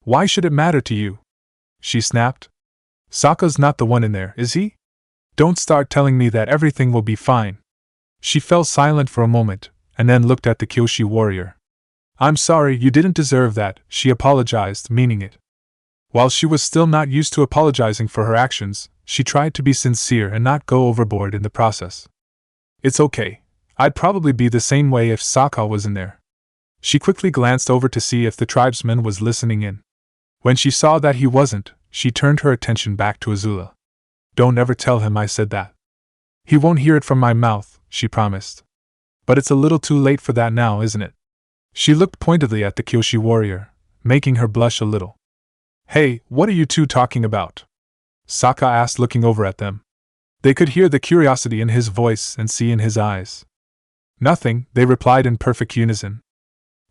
"Why should it matter to you?" she snapped. "Sokka's not the one in there, is he? Don't start telling me that everything will be fine." She fell silent for a moment, and then looked at the Kyoshi warrior. "I'm sorry, you didn't deserve that," she apologized, meaning it. While she was still not used to apologizing for her actions, she tried to be sincere and not go overboard in the process. "It's okay. I'd probably be the same way if Sokka was in there." She quickly glanced over to see if the tribesman was listening in. When she saw that he wasn't, she turned her attention back to Azula. Don't ever tell him I said that. He won't hear it from my mouth, she promised. But it's a little too late for that now, isn't it? She looked pointedly at the Kyoshi warrior, making her blush a little. Hey, what are you two talking about? Sokka asked, looking over at them. They could hear the curiosity in his voice and see in his eyes. Nothing, they replied in perfect unison.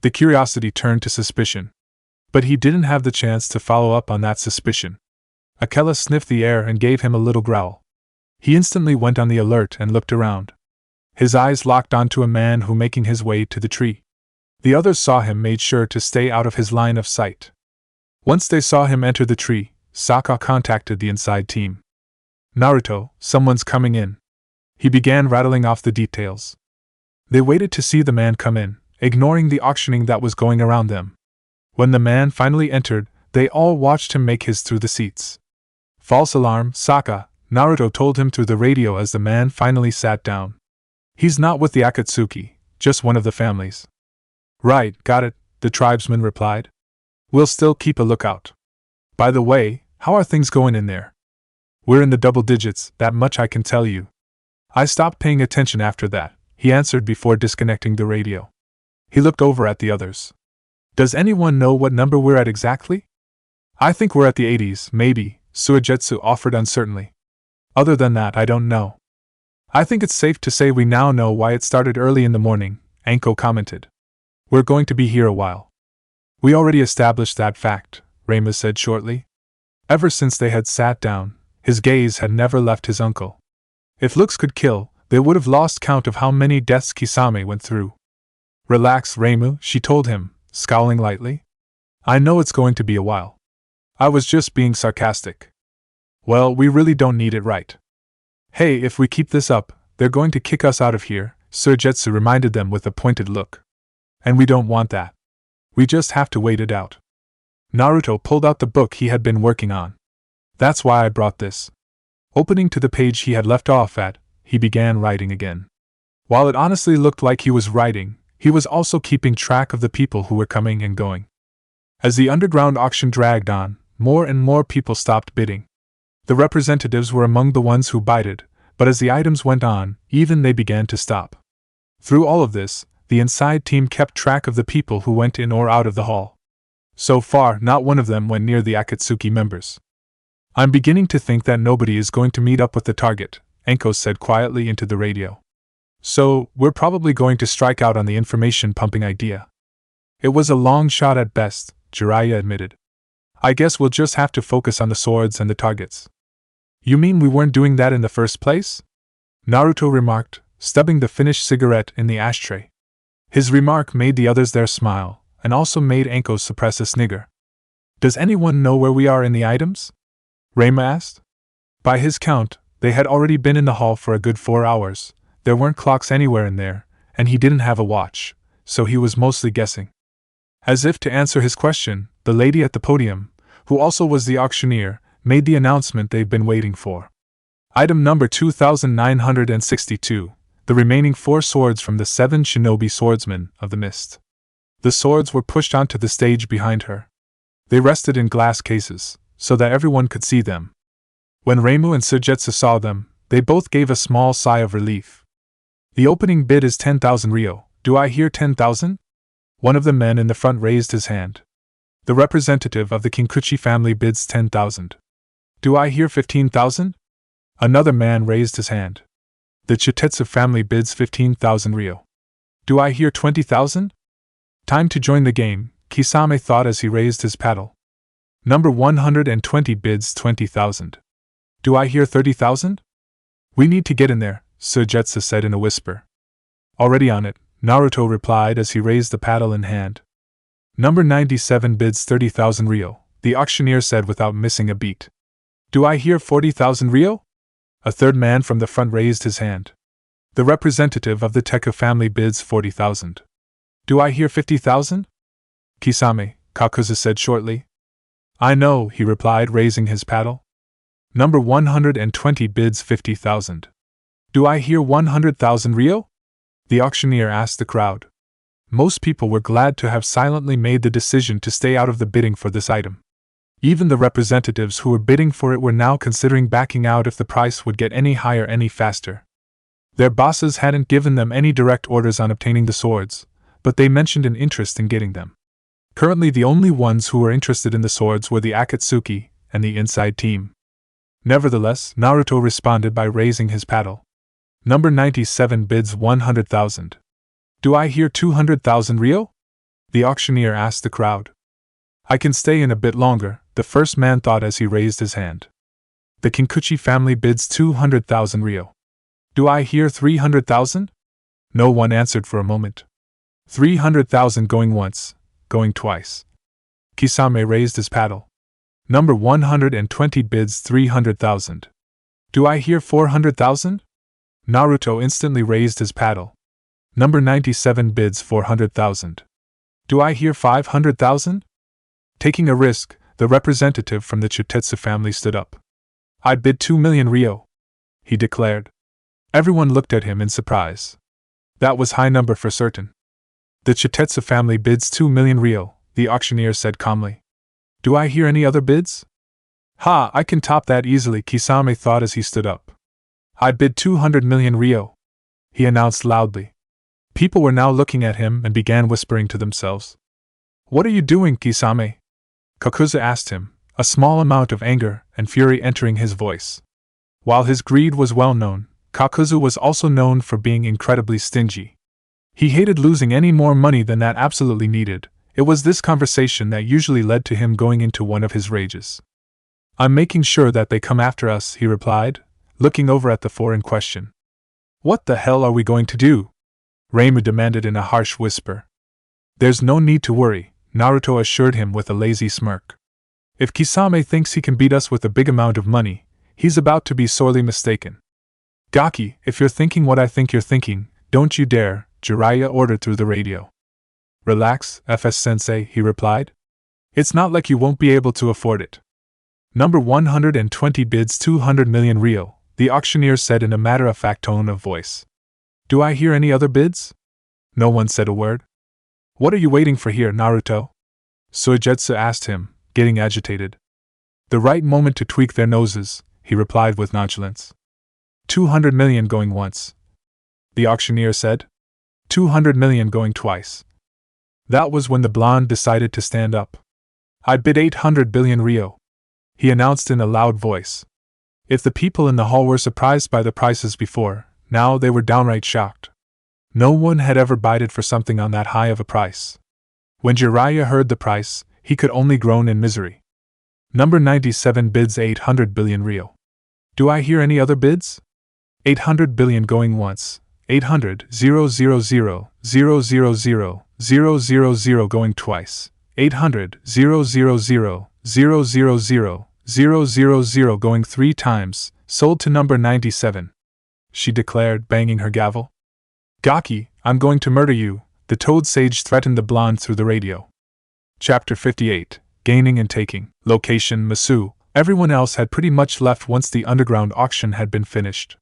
The curiosity turned to suspicion. But he didn't have the chance to follow up on that suspicion. Akela sniffed the air and gave him a little growl. He instantly went on the alert and looked around. His eyes locked onto a man who making his way to the tree. The others saw him, made sure to stay out of his line of sight. Once they saw him enter the tree, Sokka contacted the inside team. Naruto, someone's coming in. He began rattling off the details. They waited to see the man come in, ignoring the auctioning that was going around them. When the man finally entered, they all watched him make his through the seats. False alarm, Sokka, Naruto told him through the radio as the man finally sat down. He's not with the Akatsuki, just one of the families. Right, got it, the tribesman replied. We'll still keep a lookout. By the way, how are things going in there? We're in the double digits, that much I can tell you. I stopped paying attention after that, he answered before disconnecting the radio. He looked over at the others. Does anyone know what number we're at exactly? I think we're at the 80s, maybe, Suigetsu offered uncertainly. Other than that, I don't know. I think it's safe to say we now know why it started early in the morning, Anko commented. We're going to be here a while. We already established that fact, Reima said shortly. Ever since they had sat down, his gaze had never left his uncle. If looks could kill, they would have lost count of how many deaths Kisame went through. Relax, Reimu, she told him, scowling lightly. I know it's going to be a while. I was just being sarcastic. Well, we really don't need it, right? Hey, if we keep this up, they're going to kick us out of here, Suigetsu reminded them with a pointed look. And we don't want that. We just have to wait it out. Naruto pulled out the book he had been working on. That's why I brought this. Opening to the page he had left off at, he began writing again. While it honestly looked like he was writing, he was also keeping track of the people who were coming and going. As the underground auction dragged on, more and more people stopped bidding. The representatives were among the ones who bidded, but as the items went on, even they began to stop. Through all of this, the inside team kept track of the people who went in or out of the hall. So far, not one of them went near the Akatsuki members. I'm beginning to think that nobody is going to meet up with the target, Enko said quietly into the radio. So, we're probably going to strike out on the information pumping idea. It was a long shot at best, Jiraiya admitted. I guess we'll just have to focus on the swords and the targets. You mean we weren't doing that in the first place? Naruto remarked, stubbing the finished cigarette in the ashtray. His remark made the others there smile, and also made Enko suppress a snigger. Does anyone know where we are in the items? Reima asked. By his count, they had already been in the hall for a good 4 hours. There weren't clocks anywhere in there, and he didn't have a watch, so he was mostly guessing. As if to answer his question, the lady at the podium, who also was the auctioneer, made the announcement they've been waiting for. Item number 2962, the remaining 4 swords from the 7 shinobi swordsmen of the mist. The swords were pushed onto the stage behind her. They rested in glass cases, so that everyone could see them. When Reimu and Suigetsu saw them, they both gave a small sigh of relief. The opening bid is 10,000 ryo. Do I hear 10,000? One of the men in the front raised his hand. The representative of the Kinkuchi family bids 10,000. Do I hear 15,000? Another man raised his hand. The Chitetsu family bids 15,000 ryo. Do I hear 20,000? Time to join the game, Kisame thought as he raised his paddle. Number 120 bids 20,000. Do I hear 30,000? We need to get in there, Suigetsu said in a whisper. Already on it, Naruto replied as he raised the paddle in hand. Number 97 bids 30,000 ryo, the auctioneer said without missing a beat. Do I hear 40,000 ryo? A third man from the front raised his hand. The representative of the Teku family bids 40,000. Do I hear 50,000? Kisame, Kakuzu said shortly. I know, he replied, raising his paddle. Number 120 bids 50,000. Do I hear 100,000 ryo? The auctioneer asked the crowd. Most people were glad to have silently made the decision to stay out of the bidding for this item. Even the representatives who were bidding for it were now considering backing out if the price would get any higher any faster. Their bosses hadn't given them any direct orders on obtaining the swords, but they mentioned an interest in getting them. Currently the only ones who were interested in the swords were the Akatsuki and the inside team. Nevertheless, Naruto responded by raising his paddle. Number 97 bids 100,000. Do I hear 200,000 ryo? The auctioneer asked the crowd. I can stay in a bit longer, the first man thought as he raised his hand. The Kinkuchi family bids 200,000 ryo. Do I hear 300,000? No one answered for a moment. 300,000 going once, going twice. Kisame raised his paddle. Number 120 bids 300,000. Do I hear 400,000? Naruto instantly raised his paddle. Number 97 bids 400,000. Do I hear 500,000? Taking a risk, the representative from the Chutetsu family stood up. I bid 2 million ryo, he declared. Everyone looked at him in surprise. That was high number for certain. The Chutetsu family bids 2 million ryo, the auctioneer said calmly. Do I hear any other bids? Ha, I can top that easily, Kisame thought as he stood up. I bid 200 million ryo, he announced loudly. People were now looking at him and began whispering to themselves. What are you doing, Kisame? Kakuzu asked him, a small amount of anger and fury entering his voice. While his greed was well known, Kakuzu was also known for being incredibly stingy. He hated losing any more money than that absolutely needed. It was this conversation that usually led to him going into one of his rages. I'm making sure that they come after us, he replied, looking over at the four in question. What the hell are we going to do? Reimu demanded in a harsh whisper. There's no need to worry, Naruto assured him with a lazy smirk. If Kisame thinks he can beat us with a big amount of money, he's about to be sorely mistaken. Gaki, if you're thinking what I think you're thinking, don't you dare, Jiraiya ordered through the radio. Relax, FS-sensei, he replied. It's not like you won't be able to afford it. Number 120 bids 200 million ryo, the auctioneer said in a matter-of-fact tone of voice. Do I hear any other bids? No one said a word. What are you waiting for here, Naruto? Suigetsu asked him, getting agitated. The right moment to tweak their noses, he replied with nonchalance. 200 million going once, the auctioneer said. 200 million going twice. That was when the blonde decided to stand up. I bid 800 billion ryo, he announced in a loud voice. If the people in the hall were surprised by the prices before, now they were downright shocked. No one had ever bidded for something on that high of a price. When Jiraiya heard the price, he could only groan in misery. Number 97 bids 800 billion ryo. Do I hear any other bids? 800 billion going once, 800 000 000 000 going twice, 800 000 000 000 going 3 times, sold to number 97. She declared, banging her gavel. Gaki, I'm going to murder you, the Toad Sage threatened the blonde through the radio. Chapter 58, Gaining and Taking. Location, Masu. Everyone else had pretty much left once the underground auction had been finished.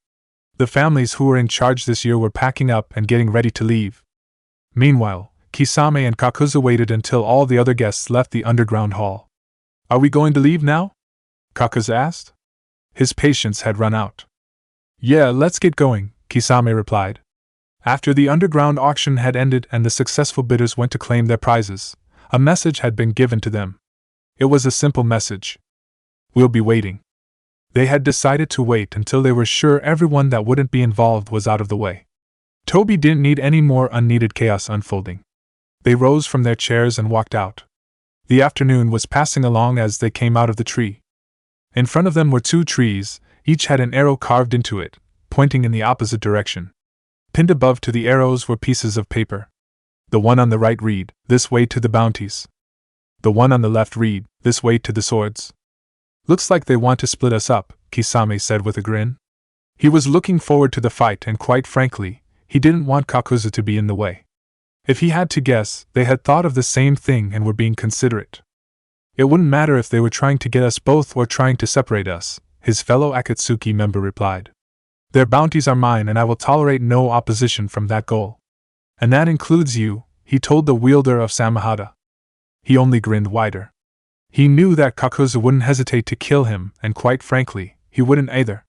The families who were in charge this year were packing up and getting ready to leave. Meanwhile, Kisame and Kakuzu waited until all the other guests left the underground hall. Are we going to leave now? Kakuzu asked. His patience had run out. Yeah, let's get going, Kisame replied. After the underground auction had ended and the successful bidders went to claim their prizes, a message had been given to them. It was a simple message. We'll be waiting. They had decided to wait until they were sure everyone that wouldn't be involved was out of the way. Toby didn't need any more unneeded chaos unfolding. They rose from their chairs and walked out. The afternoon was passing along as they came out of the tree. In front of them were 2 trees, each had an arrow carved into it, pointing in the opposite direction. Pinned above to the arrows were pieces of paper. The one on the right read, "This way to the bounties." The one on the left read, "This way to the swords." Looks like they want to split us up, Kisame said with a grin. He was looking forward to the fight and quite frankly, he didn't want Kakuzu to be in the way. If he had to guess, they had thought of the same thing and were being considerate. It wouldn't matter if they were trying to get us both or trying to separate us, his fellow Akatsuki member replied. Their bounties are mine and I will tolerate no opposition from that goal. And that includes you, he told the wielder of Samahata. He only grinned wider. He knew that Kakuzu wouldn't hesitate to kill him, and quite frankly, he wouldn't either.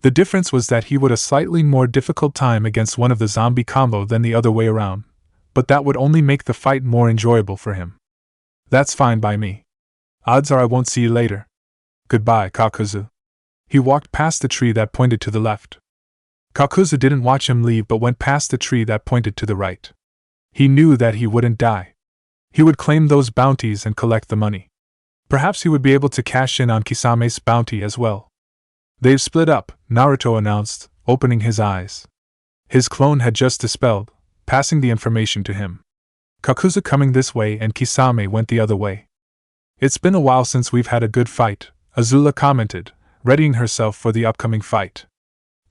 The difference was that he would a slightly more difficult time against one of the zombie combo than the other way around, but that would only make the fight more enjoyable for him. That's fine by me. Odds are I won't see you later. Goodbye, Kakuzu. He walked past the tree that pointed to the left. Kakuzu didn't watch him leave but went past the tree that pointed to the right. He knew that he wouldn't die. He would claim those bounties and collect the money. Perhaps he would be able to cash in on Kisame's bounty as well. They've split up, Naruto announced, opening his eyes. His clone had just dispelled, passing the information to him. Kakuzu coming this way and Kisame went the other way. It's been a while since we've had a good fight, Azula commented, readying herself for the upcoming fight.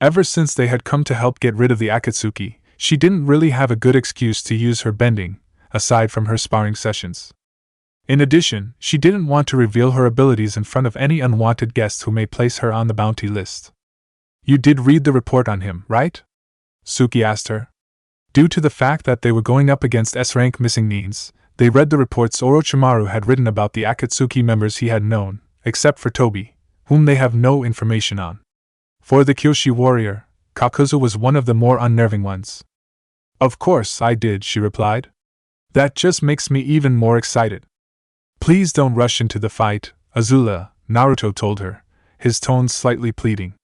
Ever since they had come to help get rid of the Akatsuki, she didn't really have a good excuse to use her bending, aside from her sparring sessions. In addition, she didn't want to reveal her abilities in front of any unwanted guests who may place her on the bounty list. You did read the report on him, right? Suki asked her. Due to the fact that they were going up against S-rank missing needs, they read the reports Orochimaru had written about the Akatsuki members he had known, except for Tobi, whom they have no information on. For the Kyoshi warrior, Kakuzu was one of the more unnerving ones. Of course I did, she replied. That just makes me even more excited. Please don't rush into the fight, Azula, Naruto told her, his tone slightly pleading.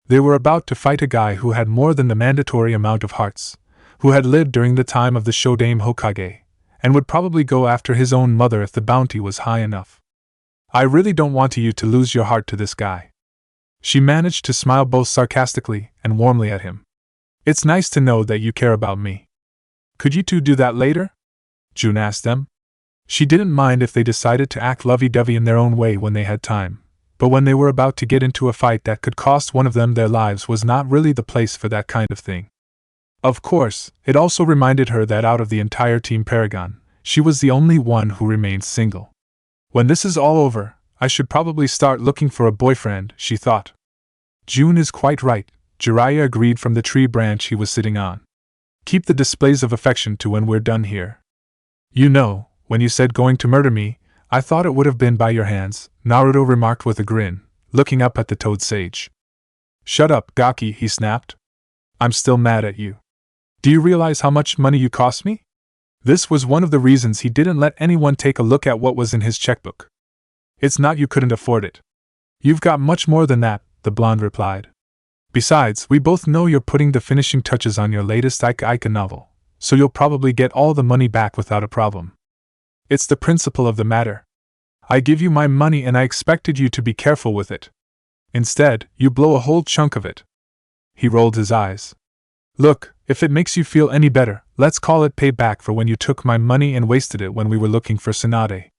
They were about to fight a guy who had more than the mandatory amount of hearts, who had lived during the time of the Shodaime Hokage, and would probably go after his own mother if the bounty was high enough. I really don't want you to lose your heart to this guy. She managed to smile both sarcastically and warmly at him. It's nice to know that you care about me. Could you two do that later? June asked them. She didn't mind if they decided to act lovey-dovey in their own way when they had time, but when they were about to get into a fight that could cost one of them their lives was not really the place for that kind of thing. Of course, it also reminded her that out of the entire Team Paragon, she was the only one who remained single. When this is all over, I should probably start looking for a boyfriend, she thought. June is quite right, Jiraiya agreed from the tree branch he was sitting on. Keep the displays of affection to when we're done here. You know, when you said going to murder me, I thought it would have been by your hands, Naruto remarked with a grin, looking up at the Toad Sage. Shut up, Gaki, he snapped. I'm still mad at you. Do you realize how much money you cost me? This was one of the reasons he didn't let anyone take a look at what was in his checkbook. It's not you couldn't afford it. You've got much more than that, the blonde replied. Besides, we both know you're putting the finishing touches on your latest Ika novel, so you'll probably get all the money back without a problem. It's the principle of the matter. I give you my money and I expected you to be careful with it. Instead, you blow a whole chunk of it. He rolled his eyes. Look, if it makes you feel any better, let's call it payback for when you took my money and wasted it when we were looking for Tsunade.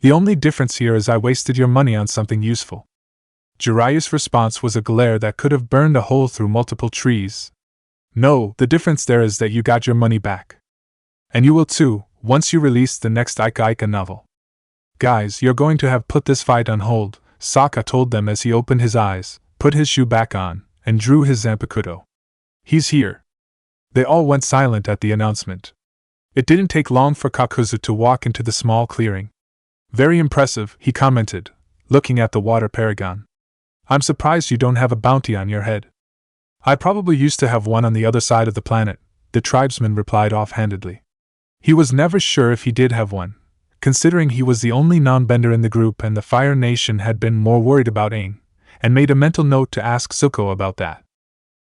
The only difference here is I wasted your money on something useful. Jiraiya's response was a glare that could have burned a hole through multiple trees. No, the difference there is that you got your money back. And you will too, once you release the next Ika novel. Guys, you're going to have put this fight on hold, Sokka told them as he opened his eyes, put his shoe back on, and drew his Zanpakuto. He's here. They all went silent at the announcement. It didn't take long for Kakuzu to walk into the small clearing. Very impressive, he commented, looking at the water paragon. I'm surprised you don't have a bounty on your head. I probably used to have one on the other side of the planet, the tribesman replied offhandedly. He was never sure if he did have one, considering he was the only non-bender in the group and the Fire Nation had been more worried about Aang, and made a mental note to ask Zuko about that.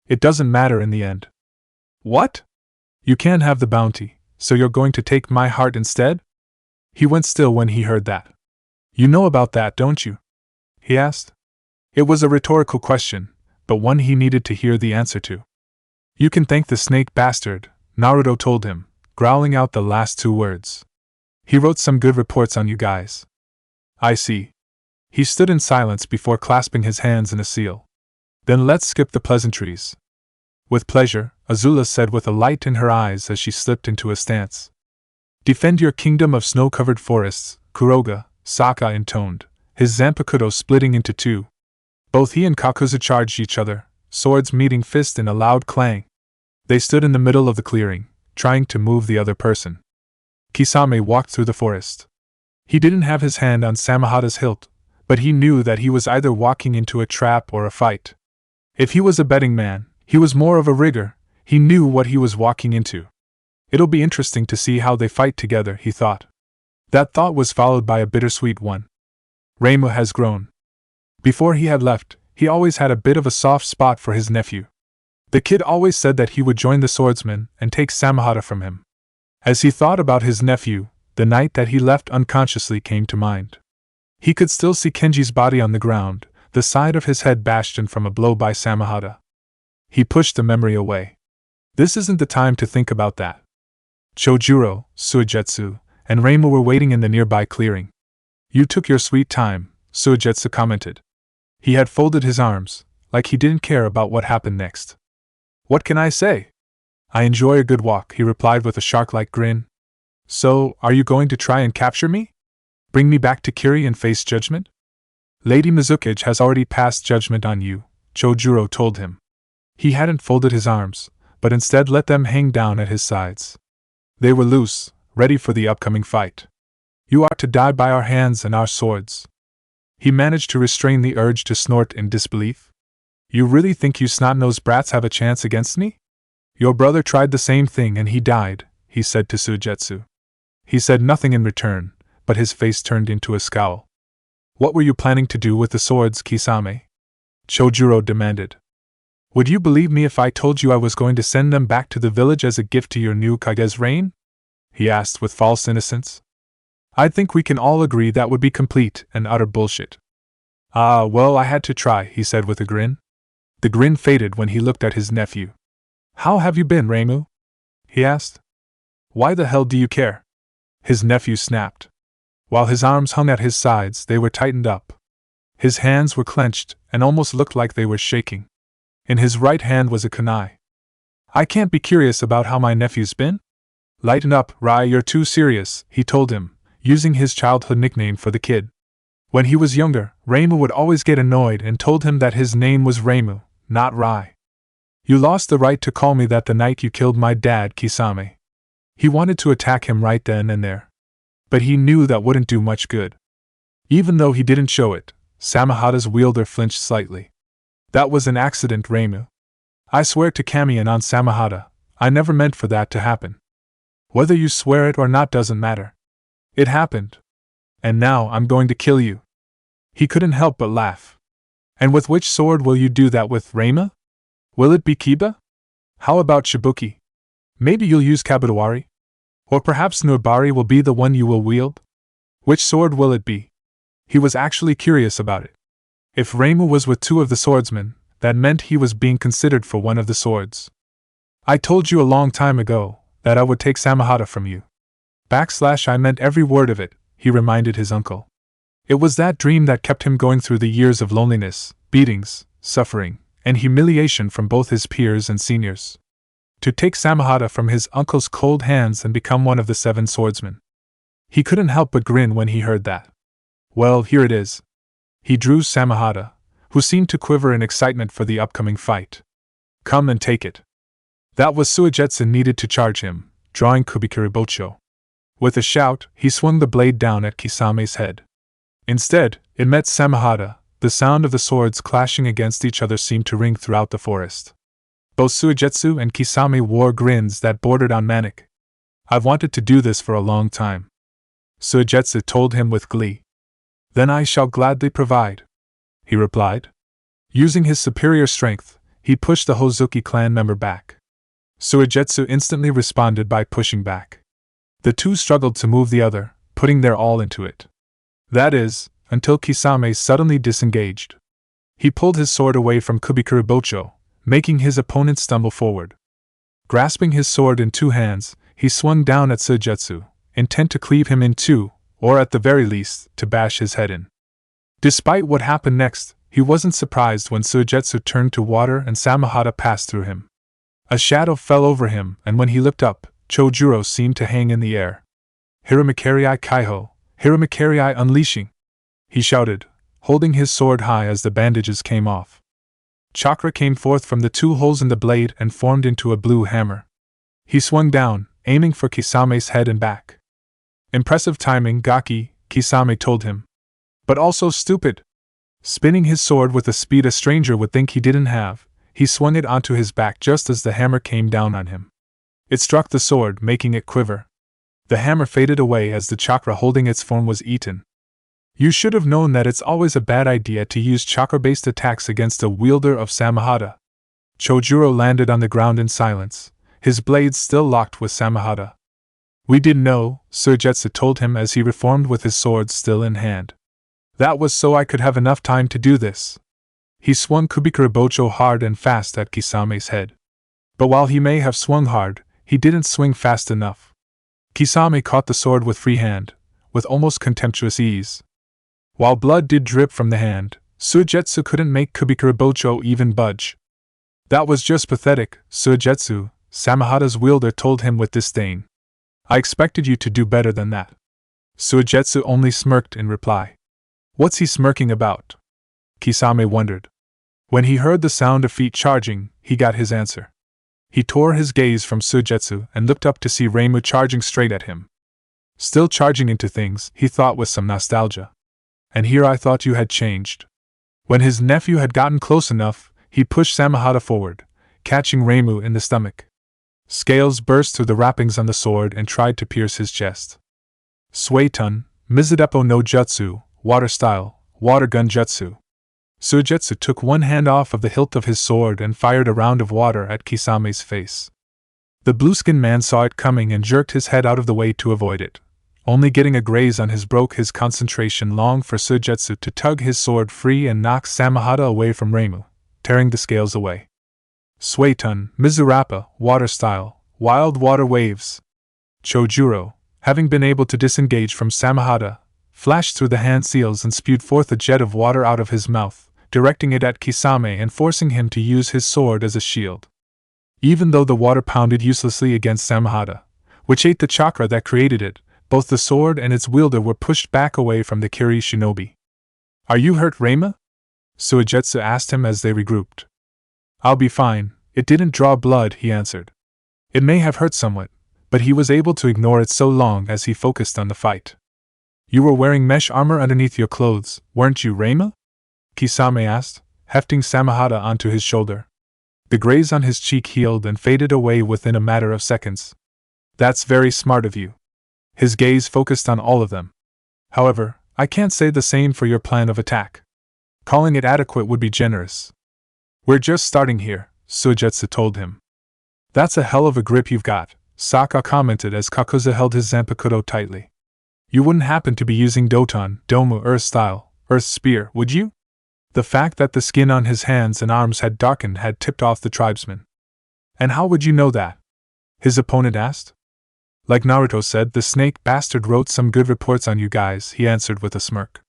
It doesn't matter in the end. What? You can't have the bounty, so you're going to take my heart instead? He went still when he heard that. You know about that, don't you? He asked. It was a rhetorical question, but one he needed to hear the answer to. You can thank the snake bastard, Naruto told him, growling out the last two words. He wrote some good reports on you guys. I see. He stood in silence before clasping his hands in a seal. Then let's skip the pleasantries. With pleasure, Azula said with a light in her eyes as she slipped into a stance. Defend your kingdom of snow-covered forests, Kuroga, Sokka intoned, his Zanpakuto splitting into two. Both he and Kakuzu charged each other, swords meeting fist in a loud clang. They stood in the middle of the clearing, trying to move the other person. Kisame walked through the forest. He didn't have his hand on Samahada's hilt, but he knew that he was either walking into a trap or a fight. If he was a betting man, he was more of a rigger. He knew what he was walking into. It'll be interesting to see how they fight together, he thought. That thought was followed by a bittersweet one. Reimu has grown. Before he had left, he always had a bit of a soft spot for his nephew. The kid always said that he would join the swordsman and take Samahada from him. As he thought about his nephew, the night that he left unconsciously came to mind. He could still see Kenji's body on the ground, the side of his head bashed in from a blow by Samahada. He pushed the memory away. This isn't the time to think about that. Chojuro, Suigetsu, and Reimu were waiting in the nearby clearing. You took your sweet time, Suigetsu commented. He had folded his arms, like he didn't care about what happened next. What can I say? I enjoy a good walk, he replied with a shark-like grin. So, are you going to try and capture me? Bring me back to Kiri and face judgment? Lady Mizukage has already passed judgment on you, Chojuro told him. He hadn't folded his arms, but instead let them hang down at his sides. They were loose, ready for the upcoming fight. You are to die by our hands and our swords. He managed to restrain the urge to snort in disbelief. You really think you snot-nosed brats have a chance against me? Your brother tried the same thing and he died, he said to Suigetsu. He said nothing in return, but his face turned into a scowl. What were you planning to do with the swords, Kisame? Chojuro demanded. Would you believe me if I told you I was going to send them back to the village as a gift to your new Kage's reign? He asked with false innocence. I think we can all agree that would be complete and utter bullshit. Ah, well, I had to try, he said with a grin. The grin faded when he looked at his nephew. How have you been, Reimu? He asked. Why the hell do you care? His nephew snapped. While his arms hung at his sides, they were tightened up. His hands were clenched and almost looked like they were shaking. In his right hand was a kunai. I can't be curious about how my nephew's been? Lighten up, Rai, you're too serious, he told him, using his childhood nickname for the kid. When he was younger, Reimu would always get annoyed and told him that his name was Reimu, not Rai. You lost the right to call me that the night you killed my dad, Kisame. He wanted to attack him right then and there. But he knew that wouldn't do much good. Even though he didn't show it, Samahada's wielder flinched slightly. That was an accident, Reimu. I swear to Kami and on Samahada, I never meant for that to happen. Whether you swear it or not doesn't matter. It happened. And now I'm going to kill you. He couldn't help but laugh. And with which sword will you do that with, Reima? Will it be Kiba? How about Shibuki? Maybe you'll use Kabadawari? Or perhaps Nurbari will be the one you will wield? Which sword will it be? He was actually curious about it. If Reimu was with two of the swordsmen, that meant he was being considered for one of the swords. I told you a long time ago that I would take Samahada from you. I meant every word of it, he reminded his uncle. It was that dream that kept him going through the years of loneliness, beatings, suffering, and humiliation from both his peers and seniors. To take Samahada from his uncle's cold hands and become one of the 7 swordsmen. He couldn't help but grin when he heard that. Well, here it is. He drew Samahada, who seemed to quiver in excitement for the upcoming fight. Come and take it. That was Suigetsu needed to charge him, drawing Kubikiribocho. With a shout, he swung the blade down at Kisame's head. Instead, it met Samahada. The sound of the swords clashing against each other seemed to ring throughout the forest. Both Suigetsu and Kisame wore grins that bordered on manic. I've wanted to do this for a long time. Suigetsu told him with glee. Then I shall gladly provide, he replied. Using his superior strength, he pushed the Hozuki clan member back. Suigetsu instantly responded by pushing back. The two struggled to move the other, putting their all into it. That is, until Kisame suddenly disengaged. He pulled his sword away from Kubikiribocho, making his opponent stumble forward. Grasping his sword in 2 hands, he swung down at Suigetsu, intent to cleave him in 2, or at the very least, to bash his head in. Despite what happened next, he wasn't surprised when Suigetsu turned to water and Samahada passed through him. A shadow fell over him, and when he looked up, Chojuro seemed to hang in the air. Hiramakerii Kaiho, Hiramakerii unleashing! He shouted, holding his sword high as the bandages came off. Chakra came forth from the 2 holes in the blade and formed into a blue hammer. He swung down, aiming for Kisame's head and back. Impressive timing, Gaki, Kisame told him. But also stupid. Spinning his sword with a speed a stranger would think he didn't have, he swung it onto his back just as the hammer came down on him. It struck the sword, making it quiver. The hammer faded away as the chakra holding its form was eaten. You should have known that it's always a bad idea to use chakra-based attacks against a wielder of Samahata. Chojuro landed on the ground in silence, his blades still locked with Samahata. We didn't know, Suigetsu told him as he reformed with his sword still in hand. That was so I could have enough time to do this. He swung Kubikuribocho hard and fast at Kisame's head. But while he may have swung hard, he didn't swing fast enough. Kisame caught the sword with free hand, with almost contemptuous ease. While blood did drip from the hand, Suigetsu couldn't make Kubikuribocho even budge. That was just pathetic, Suigetsu, Samahata's wielder told him with disdain. I expected you to do better than that. Suigetsu only smirked in reply. What's he smirking about? Kisame wondered. When he heard the sound of feet charging, he got his answer. He tore his gaze from Suigetsu and looked up to see Reimu charging straight at him. Still charging into things, he thought with some nostalgia. And here I thought you had changed. When his nephew had gotten close enough, he pushed Samahata forward, catching Reimu in the stomach. Scales burst through the wrappings on the sword and tried to pierce his chest. Suetun, Mizudepo no Jutsu, Water Style, Water Gun Jutsu. Suigetsu took one hand off of the hilt of his sword and fired a round of water at Kisame's face. The blue-skinned man saw it coming and jerked his head out of the way to avoid it. Only getting a graze on his broke his concentration long for Suigetsu to tug his sword free and knock Samahata away from Reimu, tearing the scales away. Suetun, Mizurappa, Water Style, Wild Water Waves. Chojuro, having been able to disengage from Samahata, flashed through the hand seals and spewed forth a jet of water out of his mouth, directing it at Kisame and forcing him to use his sword as a shield. Even though the water pounded uselessly against Samahata, which ate the chakra that created it, both the sword and its wielder were pushed back away from the Kiri shinobi. Are you hurt, Reima? Suigetsu asked him as they regrouped. I'll be fine, it didn't draw blood, he answered. It may have hurt somewhat, but he was able to ignore it so long as he focused on the fight. You were wearing mesh armor underneath your clothes, weren't you, Reima? Kisame asked, hefting Samahata onto his shoulder. The graze on his cheek healed and faded away within a matter of seconds. That's very smart of you. His gaze focused on all of them. However, I can't say the same for your plan of attack. Calling it adequate would be generous. We're just starting here, Suigetsu told him. That's a hell of a grip you've got, Saka commented as Kakuzu held his Zanpakuto tightly. You wouldn't happen to be using Doton, Domu Earth Style, Earth Spear, would you? The fact that the skin on his hands and arms had darkened had tipped off the tribesman. And how would you know that? His opponent asked. Like Naruto said, the snake bastard wrote some good reports on you guys, he answered with a smirk.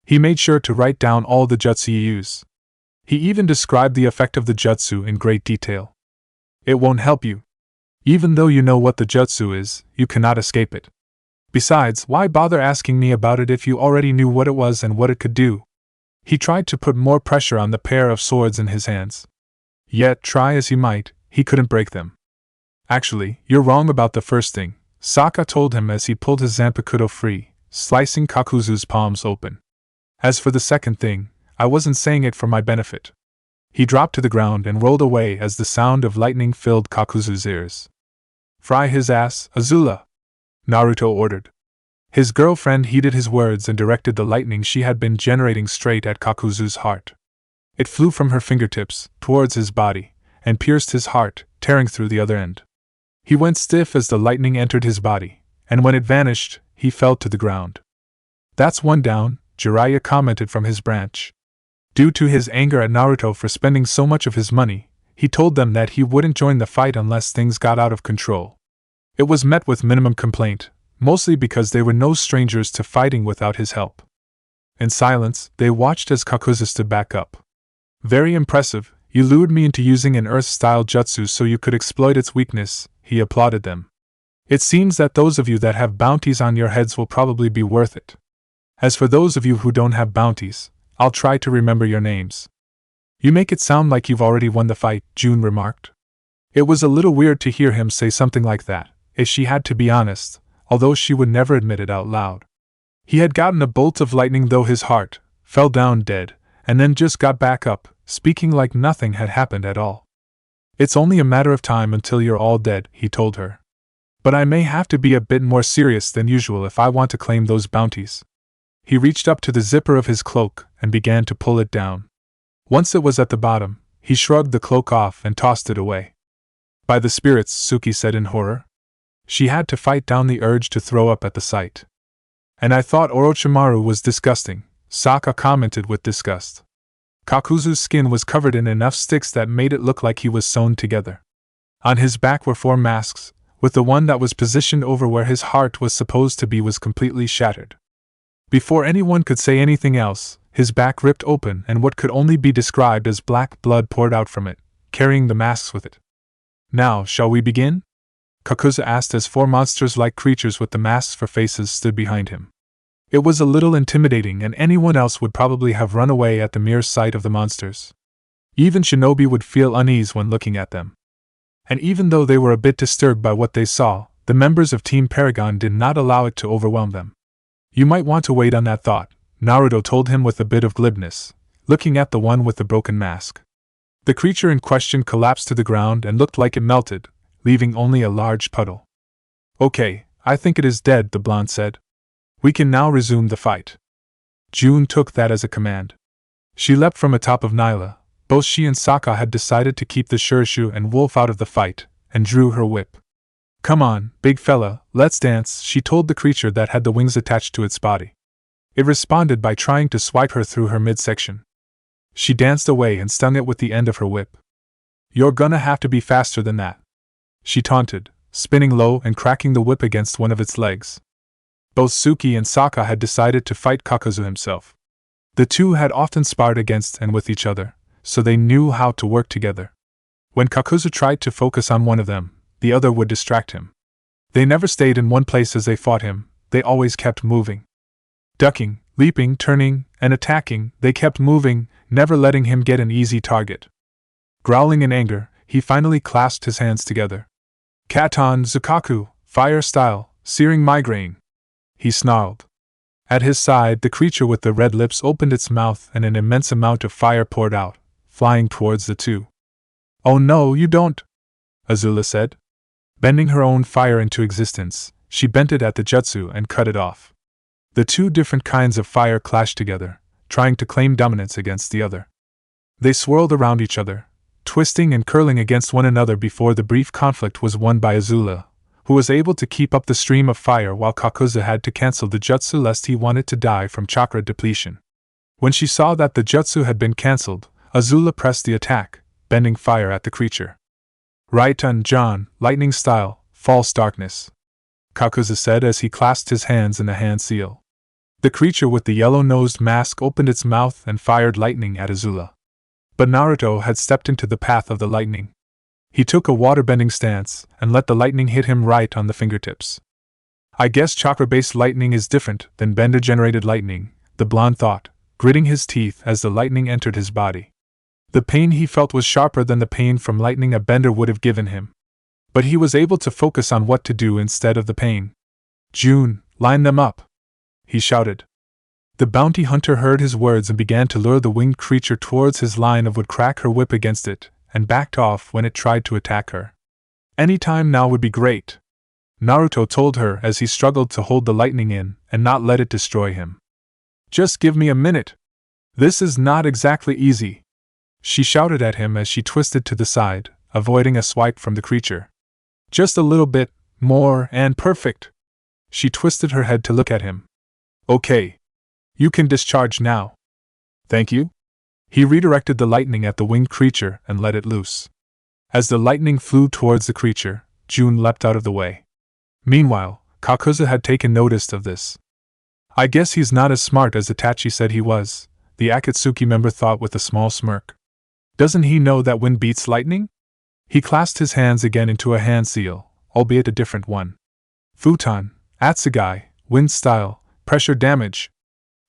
He made sure to write down all the jutsu you use. He even described the effect of the jutsu in great detail. It won't help you. Even though you know what the jutsu is, you cannot escape it. Besides, why bother asking me about it if you already knew what it was and what it could do? He tried to put more pressure on the pair of swords in his hands. Yet, try as he might, he couldn't break them. Actually, you're wrong about the first thing, Saka told him as he pulled his Zanpakuto free, slicing Kakuzu's palms open. As for the second thing, I wasn't saying it for my benefit. He dropped to the ground and rolled away as the sound of lightning filled Kakuzu's ears. Fry his ass, Azula! Naruto ordered. His girlfriend heeded his words and directed the lightning she had been generating straight at Kakuzu's heart. It flew from her fingertips, towards his body, and pierced his heart, tearing through the other end. He went stiff as the lightning entered his body, and when it vanished, he fell to the ground. That's one down, Jiraiya commented from his branch. Due to his anger at Naruto for spending so much of his money, he told them that he wouldn't join the fight unless things got out of control. It was met with minimum complaint, mostly because they were no strangers to fighting without his help. In silence, they watched as Kakuzu stood back up. Very impressive, you lured me into using an Earth-style jutsu so you could exploit its weakness, he applauded them. It seems that those of you that have bounties on your heads will probably be worth it. As for those of you who don't have bounties, I'll try to remember your names. You make it sound like you've already won the fight, June remarked. It was a little weird to hear him say something like that, if she had to be honest, although she would never admit it out loud. He had gotten a bolt of lightning, though his heart fell down dead, and then just got back up, speaking like nothing had happened at all. "It's only a matter of time until you're all dead," he told her. "But I may have to be a bit more serious than usual if I want to claim those bounties." He reached up to the zipper of his cloak and began to pull it down. Once it was at the bottom, he shrugged the cloak off and tossed it away. "By the spirits," Suki said in horror. She had to fight down the urge to throw up at the sight. "And I thought Orochimaru was disgusting," Sokka commented with disgust. Kakuzu's skin was covered in enough sticks that made it look like he was sewn together. On his back were 4 masks, with the one that was positioned over where his heart was supposed to be was completely shattered. Before anyone could say anything else, his back ripped open and what could only be described as black blood poured out from it, carrying the masks with it. "Now, shall we begin?" Kakuzu asked as 4 monsters-like creatures with the masks for faces stood behind him. It was a little intimidating, and anyone else would probably have run away at the mere sight of the monsters. Even Shinobi would feel unease when looking at them. And even though they were a bit disturbed by what they saw, the members of Team Paragon did not allow it to overwhelm them. "You might want to wait on that thought," Naruto told him with a bit of glibness, looking at the one with the broken mask. The creature in question collapsed to the ground and looked like it melted, leaving only a large puddle. "Okay, I think it is dead," the blonde said. "We can now resume the fight." June took that as a command. She leapt from atop of Nyla. Both she and Sokka had decided to keep the Shurshu and Wolf out of the fight, and drew her whip. "Come on, big fella, let's dance," she told the creature that had the wings attached to its body. It responded by trying to swipe her through her midsection. She danced away and stung it with the end of her whip. "You're gonna have to be faster than that," she taunted, spinning low and cracking the whip against one of its legs. Both Suki and Sokka had decided to fight Kakuzu himself. The two had often sparred against and with each other, so they knew how to work together. When Kakuzu tried to focus on one of them, the other would distract him. They never stayed in one place as they fought him, they always kept moving. Ducking, leaping, turning, and attacking, they kept moving, never letting him get an easy target. Growling in anger, he finally clasped his hands together. "Katon Zukaku, fire style, searing migraine," he snarled. At his side, the creature with the red lips opened its mouth and an immense amount of fire poured out, flying towards the two. "Oh no, you don't," Azula said. Bending her own fire into existence, she bent it at the jutsu and cut it off. The 2 different kinds of fire clashed together, trying to claim dominance against the other. They swirled around each other, twisting and curling against one another before the brief conflict was won by Azula, who was able to keep up the stream of fire while Kakuzu had to cancel the jutsu lest he wanted to die from chakra depletion. When she saw that the jutsu had been cancelled, Azula pressed the attack, bending fire at the creature. "Right on, John, lightning style, false darkness," Kakuzu said as he clasped his hands in a hand seal. The creature with the yellow-nosed mask opened its mouth and fired lightning at Azula. But Naruto had stepped into the path of the lightning. He took a waterbending stance and let the lightning hit him right on the fingertips. "I guess chakra-based lightning is different than bender-generated lightning," the blonde thought, gritting his teeth as the lightning entered his body. The pain he felt was sharper than the pain from lightning a bender would have given him. But he was able to focus on what to do instead of the pain. "June, line them up," he shouted. The bounty hunter heard his words and began to lure the winged creature towards his line of would crack her whip against it, and backed off when it tried to attack her. "Any time now would be great," Naruto told her as he struggled to hold the lightning in and not let it destroy him. "Just give me a minute. This is not exactly easy," she shouted at him as she twisted to the side, avoiding a swipe from the creature. "Just a little bit more and perfect." She twisted her head to look at him. "Okay. You can discharge now." "Thank you." He redirected the lightning at the winged creature and let it loose. As the lightning flew towards the creature, June leapt out of the way. Meanwhile, Kakuzu had taken notice of this. "I guess he's not as smart as Itachi said he was," the Akatsuki member thought with a small smirk. "Doesn't he know that wind beats lightning?" He clasped his hands again into a hand seal, albeit a different one. "Futon, Atsugai, wind style, pressure damage."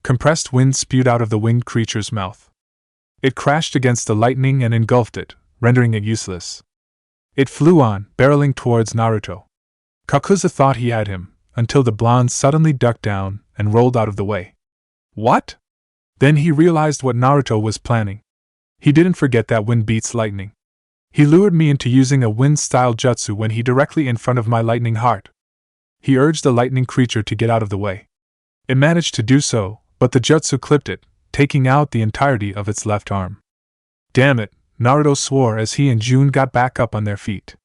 Compressed wind spewed out of the winged creature's mouth. It crashed against the lightning and engulfed it, rendering it useless. It flew on, barreling towards Naruto. Kakuzu thought he had him, until the blonde suddenly ducked down and rolled out of the way. What? Then he realized what Naruto was planning. He didn't forget that wind beats lightning. He lured me into using a wind-style jutsu when he directly in front of my lightning heart. He urged the lightning creature to get out of the way. It managed to do so, but the jutsu clipped it, taking out the entirety of its left arm. Damn it, Naruto swore as he and June got back up on their feet.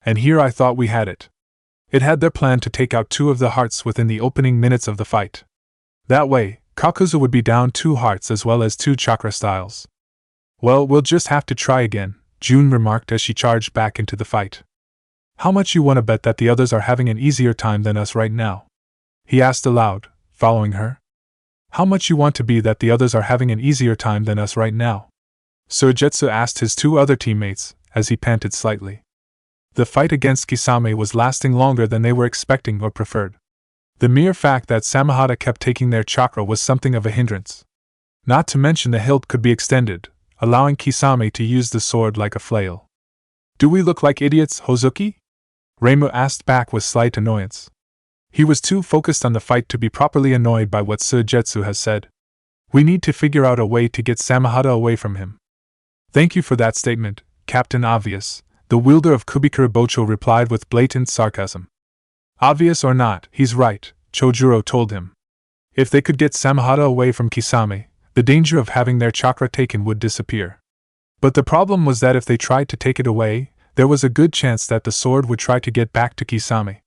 And here I thought we had it. It had their plan to take out 2 of the hearts within the opening minutes of the fight. That way, Kakuzu would be down 2 hearts as well as 2 chakra styles. Well, we'll just have to try again, June remarked as she charged back into the fight. How much you want to bet that the others are having an easier time than us right now? He asked aloud, following her. How much you want to be that the others are having an easier time than us right now? Suigetsu asked his 2 other teammates, as he panted slightly. The fight against Kisame was lasting longer than they were expecting or preferred. The mere fact that Samahata kept taking their chakra was something of a hindrance. Not to mention the hilt could be extended, allowing Kisame to use the sword like a flail. Do we look like idiots, Hozuki? Reimu asked back with slight annoyance. He was too focused on the fight to be properly annoyed by what Suigetsu has said. We need to figure out a way to get Samahata away from him. Thank you for that statement, Captain Obvious, the wielder of Kubikura Bocho replied with blatant sarcasm. Obvious or not, he's right, Chojuro told him. If they could get Samahata away from Kisame, the danger of having their chakra taken would disappear. But the problem was that if they tried to take it away, there was a good chance that the sword would try to get back to Kisame.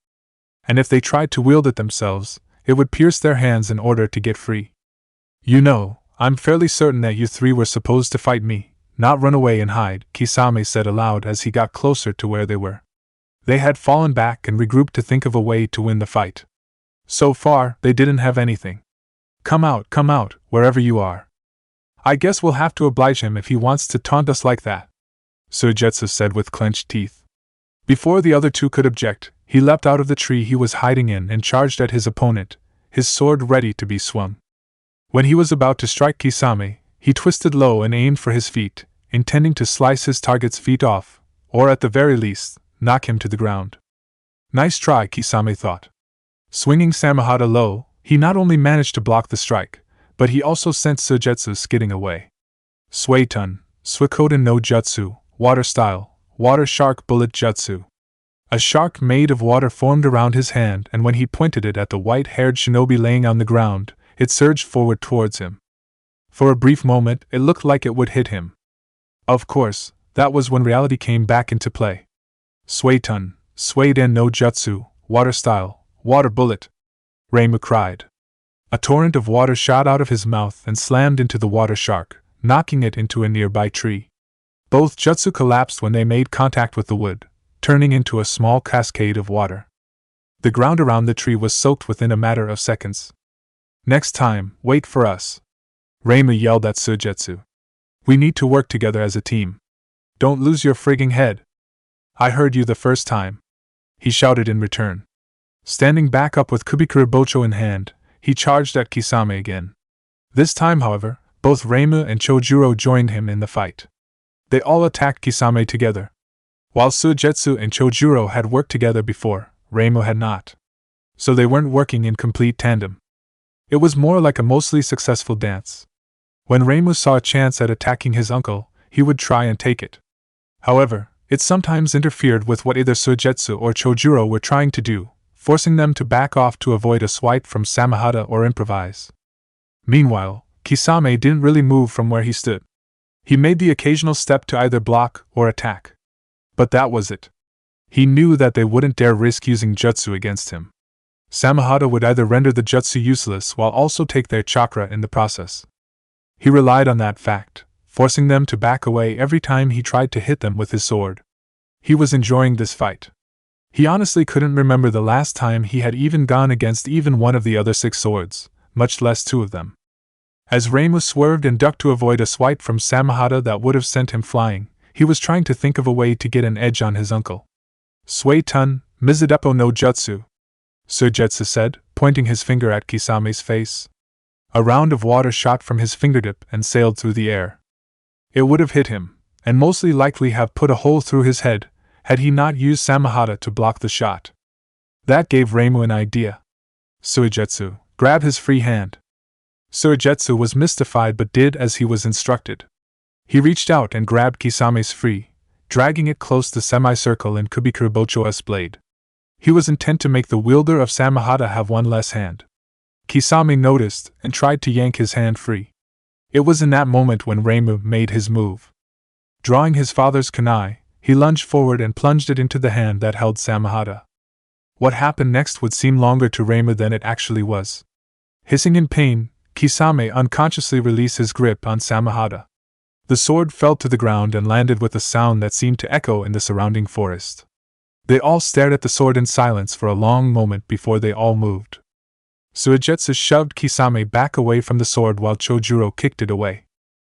And if they tried to wield it themselves, it would pierce their hands in order to get free. You know, I'm fairly certain that you 3 were supposed to fight me, not run away and hide, Kisame said aloud as he got closer to where they were. They had fallen back and regrouped to think of a way to win the fight. So far, they didn't have anything. Come out, wherever you are. I guess we'll have to oblige him if he wants to taunt us like that, Suigetsu said with clenched teeth. Before the other 2 could object, he leapt out of the tree he was hiding in and charged at his opponent, his sword ready to be swung. When he was about to strike Kisame, he twisted low and aimed for his feet, intending to slice his target's feet off, or at the very least, knock him to the ground. Nice try, Kisame thought. Swinging Samahata low, he not only managed to block the strike, but he also sent Suigetsu skidding away. Suiton, Suikoden no Jutsu, Water Style, Water Shark Bullet Jutsu. A shark made of water formed around his hand, and when he pointed it at the white-haired shinobi laying on the ground, it surged forward towards him. For a brief moment, it looked like it would hit him. Of course, that was when reality came back into play. Suiton, Suiden no Jutsu, Water Style, Water Bullet, Reimu cried. A torrent of water shot out of his mouth and slammed into the water shark, knocking it into a nearby tree. Both jutsu collapsed when they made contact with the wood, turning into a small cascade of water. The ground around the tree was soaked within a matter of seconds. Next time, wait for us, Reimu yelled at Suigetsu. We need to work together as a team. Don't lose your frigging head. I heard you the first time, he shouted in return. Standing back up with Kubikura Bocho in hand, he charged at Kisame again. This time, however, both Reimu and Chojuro joined him in the fight. They all attacked Kisame together. While Suigetsu and Chojuro had worked together before, Reimu had not. So they weren't working in complete tandem. It was more like a mostly successful dance. When Reimu saw a chance at attacking his uncle, he would try and take it. However, it sometimes interfered with what either Suigetsu or Chojuro were trying to do, forcing them to back off to avoid a swipe from Samahata or improvise. Meanwhile, Kisame didn't really move from where he stood. He made the occasional step to either block or attack. But that was it. He knew that they wouldn't dare risk using jutsu against him. Samahata would either render the jutsu useless while also take their chakra in the process. He relied on that fact, forcing them to back away every time he tried to hit them with his sword. He was enjoying this fight. He honestly couldn't remember the last time he had even gone against even one of the other 6 swords, much less 2 of them. As Reimu swerved and ducked to avoid a swipe from Samahata that would have sent him flying, he was trying to think of a way to get an edge on his uncle. Suiton, Mizudepo no Jutsu, Suigetsu said, pointing his finger at Kisame's face. A round of water shot from his fingertip and sailed through the air. It would have hit him, and mostly likely have put a hole through his head, had he not used Samahata to block the shot. That gave Reimu an idea. Suigetsu, Grab his free hand. Suigetsu was mystified but did as he was instructed. He reached out and grabbed Kisame's free, dragging it close to semicircle in Kubikurubocho's blade. He was intent to make the wielder of Samahata have one less hand. Kisame noticed and tried to yank his hand free. It was in that moment when Reimu made his move. Drawing his father's kunai, he lunged forward and plunged it into the hand that held Samahata. What happened next would seem longer to Reimu than it actually was. Hissing in pain, Kisame unconsciously released his grip on Samahata. The sword fell to the ground and landed with a sound that seemed to echo in the surrounding forest. They all stared at the sword in silence for a long moment before they all moved. Suigetsu shoved Kisame back away from the sword while Chojuro kicked it away.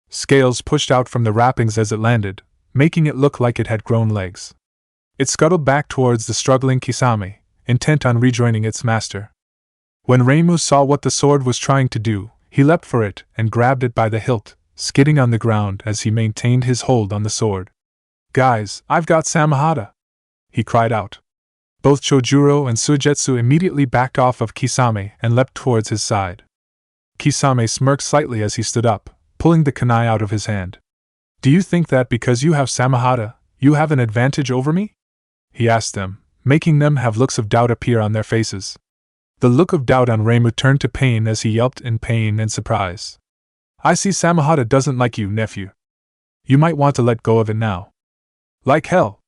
Scales pushed out from the wrappings as it landed, making it look like it had grown legs. It scuttled back towards the struggling Kisame, intent on rejoining its master. When Reimu saw what the sword was trying to do, he leapt for it and grabbed it by the hilt, skidding on the ground as he maintained his hold on the sword. "Guys, I've got Samahata!" he cried out. Both Chojuro and Suigetsu immediately backed off of Kisame and leapt towards his side. Kisame smirked slightly as he stood up, pulling the kunai out of his hand. "Do you think that because you have Samahata, you have an advantage over me?" he asked them, making them have looks of doubt appear on their faces. The look of doubt on Reimu turned to pain as he yelped in pain and surprise. "I see Samahata doesn't like you, nephew. You might want to let go of it now." "Like hell!"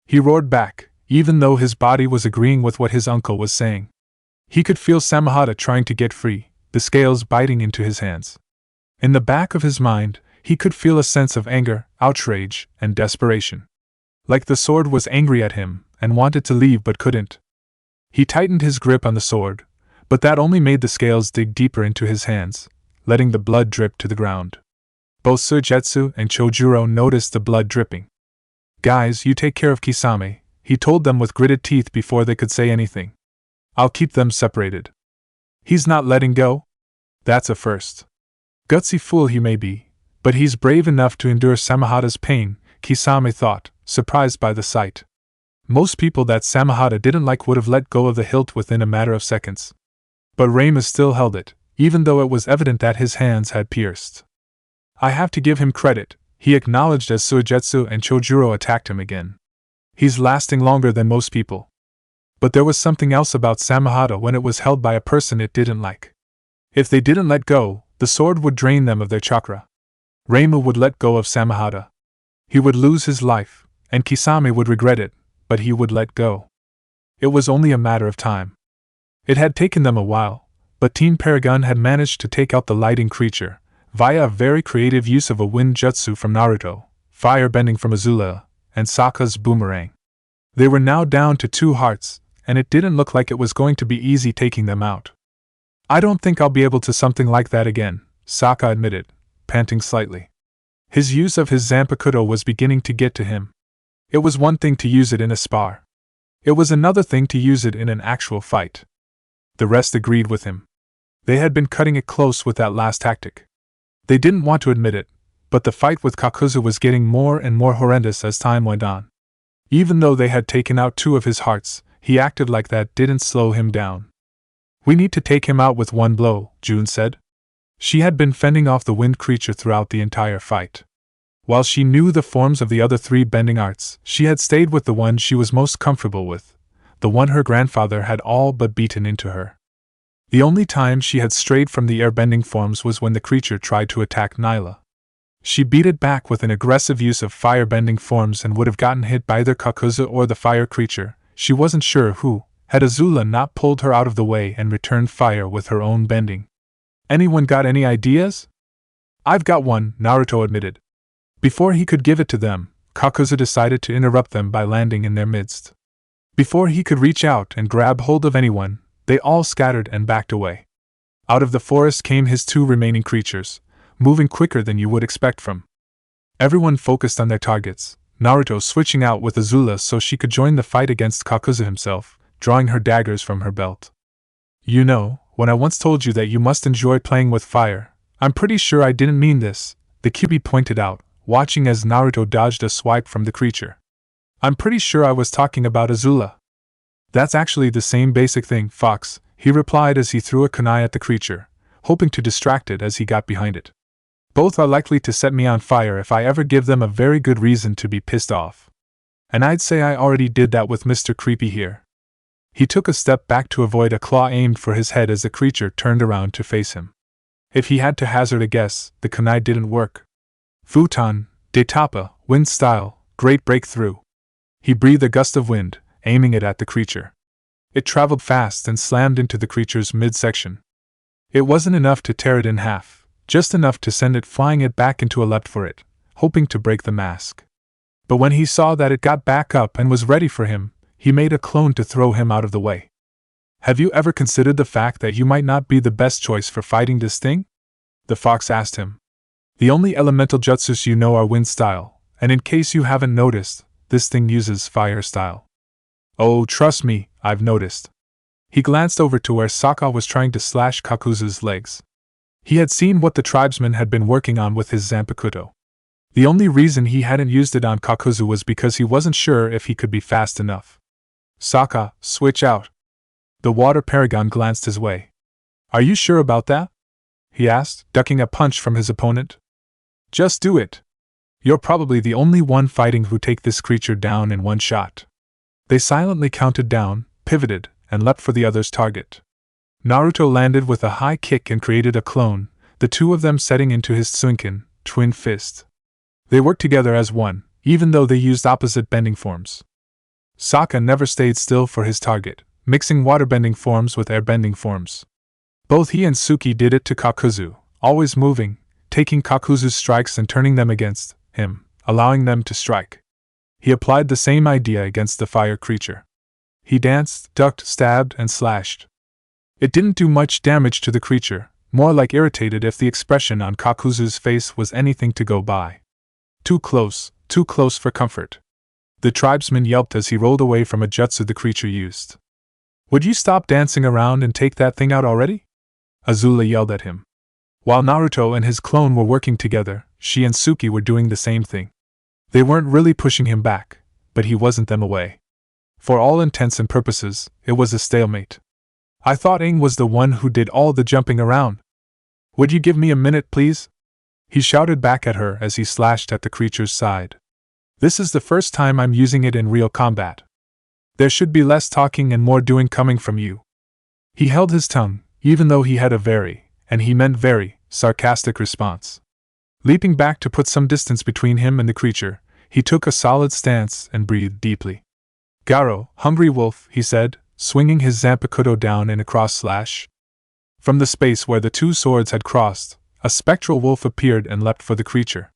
he roared back, even though his body was agreeing with what his uncle was saying. He could feel Samahata trying to get free, the scales biting into his hands. In the back of his mind, he could feel a sense of anger, outrage, and desperation. Like the sword was angry at him, and wanted to leave but couldn't. He tightened his grip on the sword, but that only made the scales dig deeper into his hands, letting the blood drip to the ground. Both Suigetsu and Chojuro noticed the blood dripping. "Guys, you take care of Kisame," he told them with gritted teeth before they could say anything. "I'll keep them separated." "He's not letting go?" "That's a first. Gutsy fool he may be, but he's brave enough to endure Samahata's pain," Kisame thought, surprised by the sight. Most people that Samahata didn't like would have let go of the hilt within a matter of seconds. But Reimu still held it, even though it was evident that his hands had pierced. "I have to give him credit," he acknowledged as Suigetsu and Chojuro attacked him again. "He's lasting longer than most people." But there was something else about Samahata when it was held by a person it didn't like. If they didn't let go, the sword would drain them of their chakra. Reimu would let go of Samahata. He would lose his life, and Kisame would regret it, but he would let go. It was only a matter of time. It had taken them a while, but Team Paragon had managed to take out the lighting creature, via a very creative use of a wind jutsu from Naruto, fire bending from Azula, and Sokka's boomerang. They were now down to 2 hearts, and it didn't look like it was going to be easy taking them out. "I don't think I'll be able to something like that again," Sokka admitted, panting slightly. His use of his Zanpakuto was beginning to get to him. It was one thing to use it in a spar. It was another thing to use it in an actual fight. The rest agreed with him. They had been cutting it close with that last tactic. They didn't want to admit it, but the fight with Kakuzu was getting more and more horrendous as time went on. Even though they had taken out 2 of his hearts, he acted like that didn't slow him down. "We need to take him out with one blow," June said. She had been fending off the wind creature throughout the entire fight. While she knew the forms of the other 3 bending arts, she had stayed with the one she was most comfortable with, the one her grandfather had all but beaten into her. The only time she had strayed from the airbending forms was when the creature tried to attack Nyla. She beat it back with an aggressive use of firebending forms and would have gotten hit by either Kakuzu or the fire creature, she wasn't sure who, had Azula not pulled her out of the way and returned fire with her own bending. "Anyone got any ideas?" "I've got one," Naruto admitted. Before he could give it to them, Kakuzu decided to interrupt them by landing in their midst. Before he could reach out and grab hold of anyone, they all scattered and backed away. Out of the forest came his 2 remaining creatures, moving quicker than you would expect from. Everyone focused on their targets, Naruto switching out with Azula so she could join the fight against Kakuzu himself, drawing her daggers from her belt. "You know, when I once told you that you must enjoy playing with fire, I'm pretty sure I didn't mean this," the Kyuubi pointed out, watching as Naruto dodged a swipe from the creature. "I'm pretty sure I was talking about Azula." "That's actually the same basic thing, Fox," he replied as he threw a kunai at the creature, hoping to distract it as he got behind it. Both are likely to set me on fire if I ever give them a very good reason to be pissed off. And I'd say I already did that with Mr. Creepy here. He took a step back to avoid a claw aimed for his head as the creature turned around to face him. If he had to hazard a guess, the kunai didn't work. Futon, de tapa, wind style, great breakthrough. He breathed a gust of wind, aiming it at the creature. It traveled fast and slammed into the creature's midsection. It wasn't enough to tear it in half, just enough to send it flying it back into a leapt for it, hoping to break the mask. But when he saw that it got back up and was ready for him, he made a clone to throw him out of the way. Have you ever considered the fact that you might not be the best choice for fighting this thing? The fox asked him. The only elemental jutsus you know are wind style, and in case you haven't noticed, this thing uses fire style. Oh, trust me, I've noticed. He glanced over to where Sokka was trying to slash Kakuzu's legs. He had seen what the tribesman had been working on with his Zanpakuto. The only reason he hadn't used it on Kakuzu was because he wasn't sure if he could be fast enough. Sokka, switch out. The water paragon glanced his way. Are you sure about that? He asked, ducking a punch from his opponent. Just do it. You're probably the only one fighting who take this creature down in one shot. They silently counted down, pivoted, and leapt for the other's target. Naruto landed with a high kick and created a clone, the two of them setting into his Tsuinkin, twin fist. They worked together as one, even though they used opposite bending forms. Sokka never stayed still for his target, mixing waterbending forms with airbending forms. Both he and Suki did it to Kakuzu, always moving, taking Kakuzu's strikes and turning them against him, allowing them to strike. He applied the same idea against the fire creature. He danced, ducked, stabbed, and slashed. It didn't do much damage to the creature, more like irritated if the expression on Kakuzu's face was anything to go by. Too close for comfort. The tribesman yelped as he rolled away from a jutsu the creature used. Would you stop dancing around and take that thing out already? Azula yelled at him. While Naruto and his clone were working together, she and Suki were doing the same thing. They weren't really pushing him back, but he wasn't them away. For all intents and purposes, it was a stalemate. I thought Aang was the one who did all the jumping around. Would you give me a minute, please? He shouted back at her as he slashed at the creature's side. This is the first time I'm using it in real combat. There should be less talking and more doing coming from you. He held his tongue, even though he had a very, and he meant very, sarcastic response. Leaping back to put some distance between him and the creature, he took a solid stance and breathed deeply. Garo, hungry wolf, he said, swinging his Zanpakuto down in a cross slash. From the space where the two swords had crossed, a spectral wolf appeared and leapt for the creature.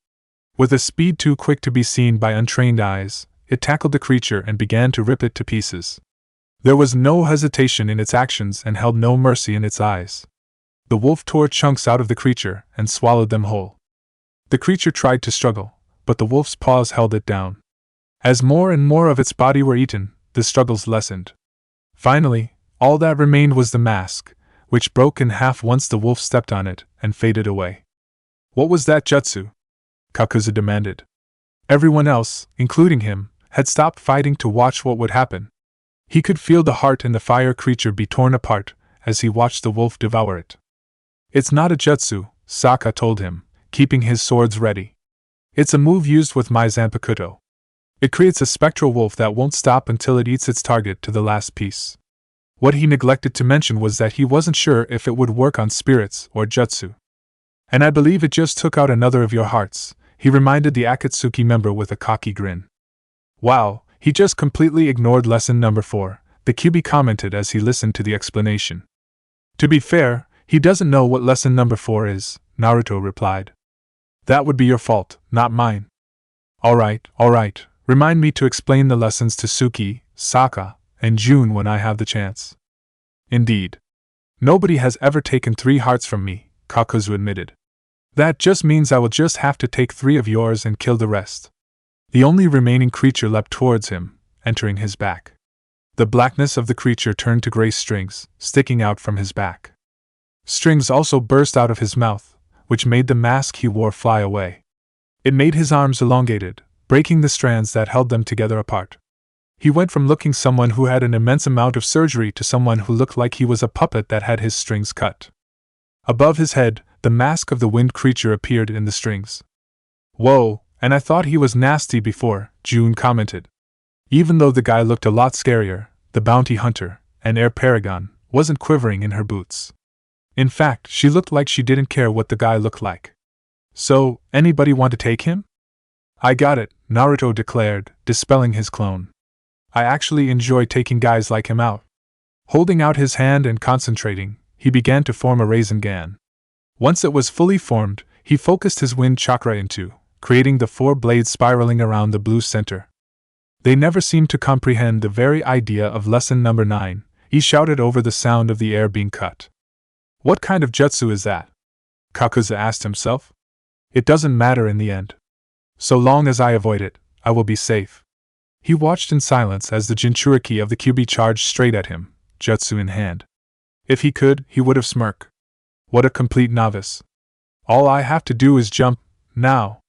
With a speed too quick to be seen by untrained eyes, it tackled the creature and began to rip it to pieces. There was no hesitation in its actions and held no mercy in its eyes. The wolf tore chunks out of the creature and swallowed them whole. The creature tried to struggle, but the wolf's paws held it down. As more and more of its body were eaten, the struggles lessened. Finally, all that remained was the mask, which broke in half once the wolf stepped on it and faded away. What was that jutsu? Kakuzu demanded. Everyone else, including him, had stopped fighting to watch what would happen. He could feel the heart in the fire creature be torn apart as he watched the wolf devour it. It's not a jutsu, Sokka told him, keeping his swords ready. It's a move used with my Zanpakuto. It creates a spectral wolf that won't stop until it eats its target to the last piece. What he neglected to mention was that he wasn't sure if it would work on spirits or jutsu. And I believe it just took out another of your hearts, he reminded the Akatsuki member with a cocky grin. Wow, he just completely ignored lesson number 4, the Kyuubi commented as he listened to the explanation. To be fair, he doesn't know what lesson number 4 is, Naruto replied. That would be your fault, not mine. Alright, remind me to explain the lessons to Suki, Sokka, and June when I have the chance. Indeed. Nobody has ever taken 3 hearts from me, Kakuzu admitted. That just means I will just have to take 3 of yours and kill the rest. The only remaining creature leapt towards him, entering his back. The blackness of the creature turned to gray strings, sticking out from his back. Strings also burst out of his mouth, which made the mask he wore fly away. It made his arms elongated, breaking the strands that held them together apart. He went from looking someone who had an immense amount of surgery to someone who looked like he was a puppet that had his strings cut. Above his head, the mask of the wind creature appeared in the strings. Whoa, and I thought he was nasty before, June commented. Even though the guy looked a lot scarier, the bounty hunter, an air paragon, wasn't quivering in her boots. In fact, she looked like she didn't care what the guy looked like. So, anybody want to take him? I got it, Naruto declared, dispelling his clone. I actually enjoy taking guys like him out. Holding out his hand and concentrating, he began to form a Rasengan. Once it was fully formed, he focused his wind chakra into, creating the 4 blades spiraling around the blue center. They never seemed to comprehend the very idea of lesson number 9, he shouted over the sound of the air being cut. What kind of jutsu is that? Kakuza asked himself. It doesn't matter in the end. So long as I avoid it, I will be safe. He watched in silence as the Jinchuriki of the Kyuubi charged straight at him, jutsu in hand. If he could, he would have smirked. What a complete novice. All I have to do is jump, now.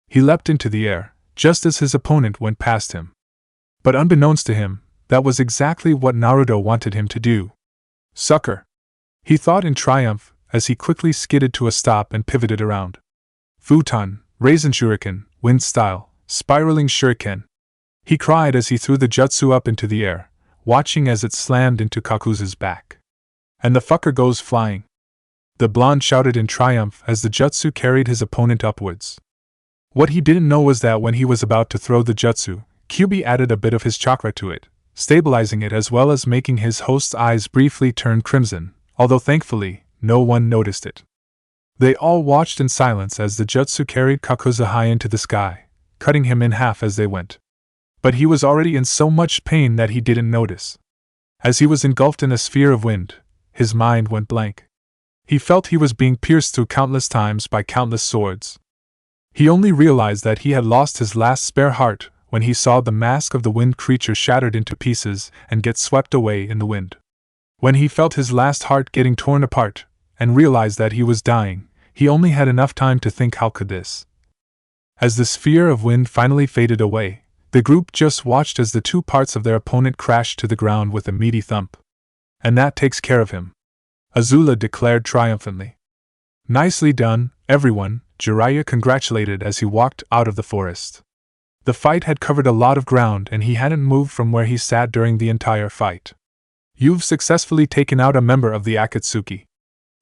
He leapt into the air, just as his opponent went past him. But unbeknownst to him, that was exactly what Naruto wanted him to do. Sucker! He thought in triumph, as he quickly skidded to a stop and pivoted around. Futon, Raisin Shuriken, Wind Style, Spiraling Shuriken. He cried as he threw the jutsu up into the air, watching as it slammed into Kakuza's back. And the fucker goes flying. The blonde shouted in triumph as the jutsu carried his opponent upwards. What he didn't know was that when he was about to throw the jutsu, Kyuubi added a bit of his chakra to it, stabilizing it as well as making his host's eyes briefly turn crimson, although thankfully, no one noticed it. They all watched in silence as the jutsu carried Kakuza high into the sky, cutting him in half as they went. But he was already in so much pain that he didn't notice. As he was engulfed in a sphere of wind, his mind went blank. He felt he was being pierced through countless times by countless swords. He only realized that he had lost his last spare heart when he saw the mask of the wind creature shattered into pieces and get swept away in the wind. When he felt his last heart getting torn apart, and realized that he was dying, he only had enough time to think, how could this? As the sphere of wind finally faded away, the group just watched as the 2 parts of their opponent crashed to the ground with a meaty thump. And that takes care of him, Azula declared triumphantly. Nicely done, everyone, Jiraiya congratulated as he walked out of the forest. The fight had covered a lot of ground and he hadn't moved from where he sat during the entire fight. You've successfully taken out a member of the Akatsuki.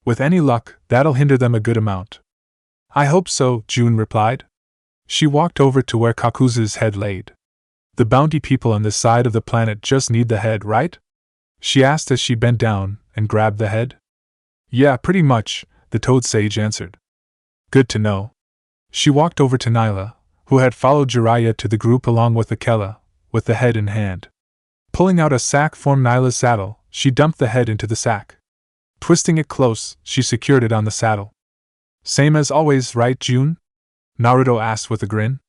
With any luck, that'll hinder them a good amount. I hope so, June replied. She walked over to where Kakuza's head laid. The bounty people on this side of the planet just need the head, right? She asked as she bent down and grabbed the head. Yeah, pretty much, the Toad Sage answered. Good to know. She walked over to Nyla, who had followed Jiraiya to the group along with Akela, with the head in hand. Pulling out a sack from Nyla's saddle, she dumped the head into the sack. Twisting it close, she secured it on the saddle. Same as always, right, June? Naruto asked with a grin.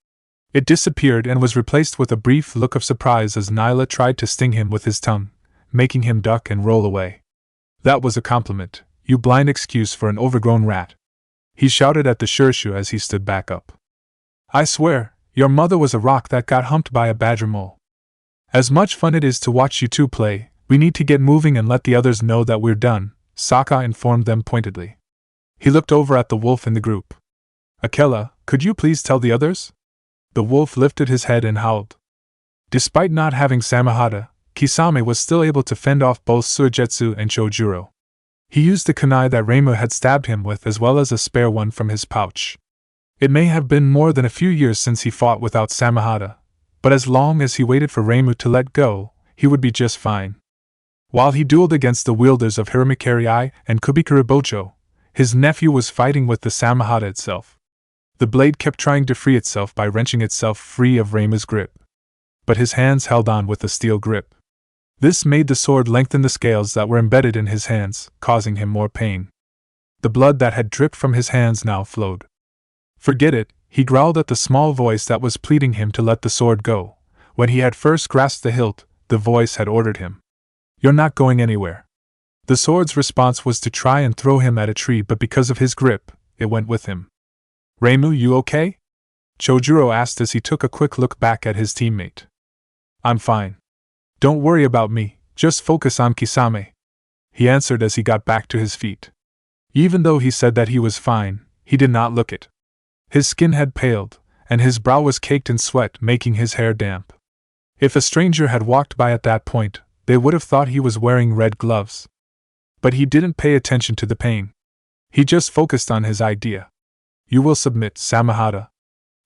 It disappeared and was replaced with a brief look of surprise as Nyla tried to sting him with his tongue, making him duck and roll away. That was a compliment, you blind excuse for an overgrown rat. He shouted at the Shurshu as he stood back up. I swear, your mother was a rock that got humped by a badger mole. As much fun it is to watch you two play, we need to get moving and let the others know that we're done, Sokka informed them pointedly. He looked over at the wolf in the group. Akela, could you please tell the others? The wolf lifted his head and howled. Despite not having Samehada, Kisame was still able to fend off both Suigetsu and Chojuro. He used the kunai that Reimu had stabbed him with as well as a spare one from his pouch. It may have been more than a few years since he fought without Samehada, but as long as he waited for Reimu to let go, he would be just fine. While he dueled against the wielders of Hiramikari and Kubikuribocho, his nephew was fighting with the Samehada itself. The blade kept trying to free itself by wrenching itself free of Reimu's grip. But his hands held on with a steel grip. This made the sword lengthen the scales that were embedded in his hands, causing him more pain. The blood that had dripped from his hands now flowed. Forget it, he growled at the small voice that was pleading him to let the sword go. When he had first grasped the hilt, the voice had ordered him. You're not going anywhere. The sword's response was to try and throw him at a tree, but because of his grip, it went with him. Reimu, you okay? Chojuro asked as he took a quick look back at his teammate. I'm fine. Don't worry about me, just focus on Kisame, he answered as he got back to his feet. Even though he said that he was fine, he did not look it. His skin had paled, and his brow was caked in sweat, making his hair damp. If a stranger had walked by at that point, they would have thought he was wearing red gloves. But he didn't pay attention to the pain. He just focused on his idea. You will submit, Samahata.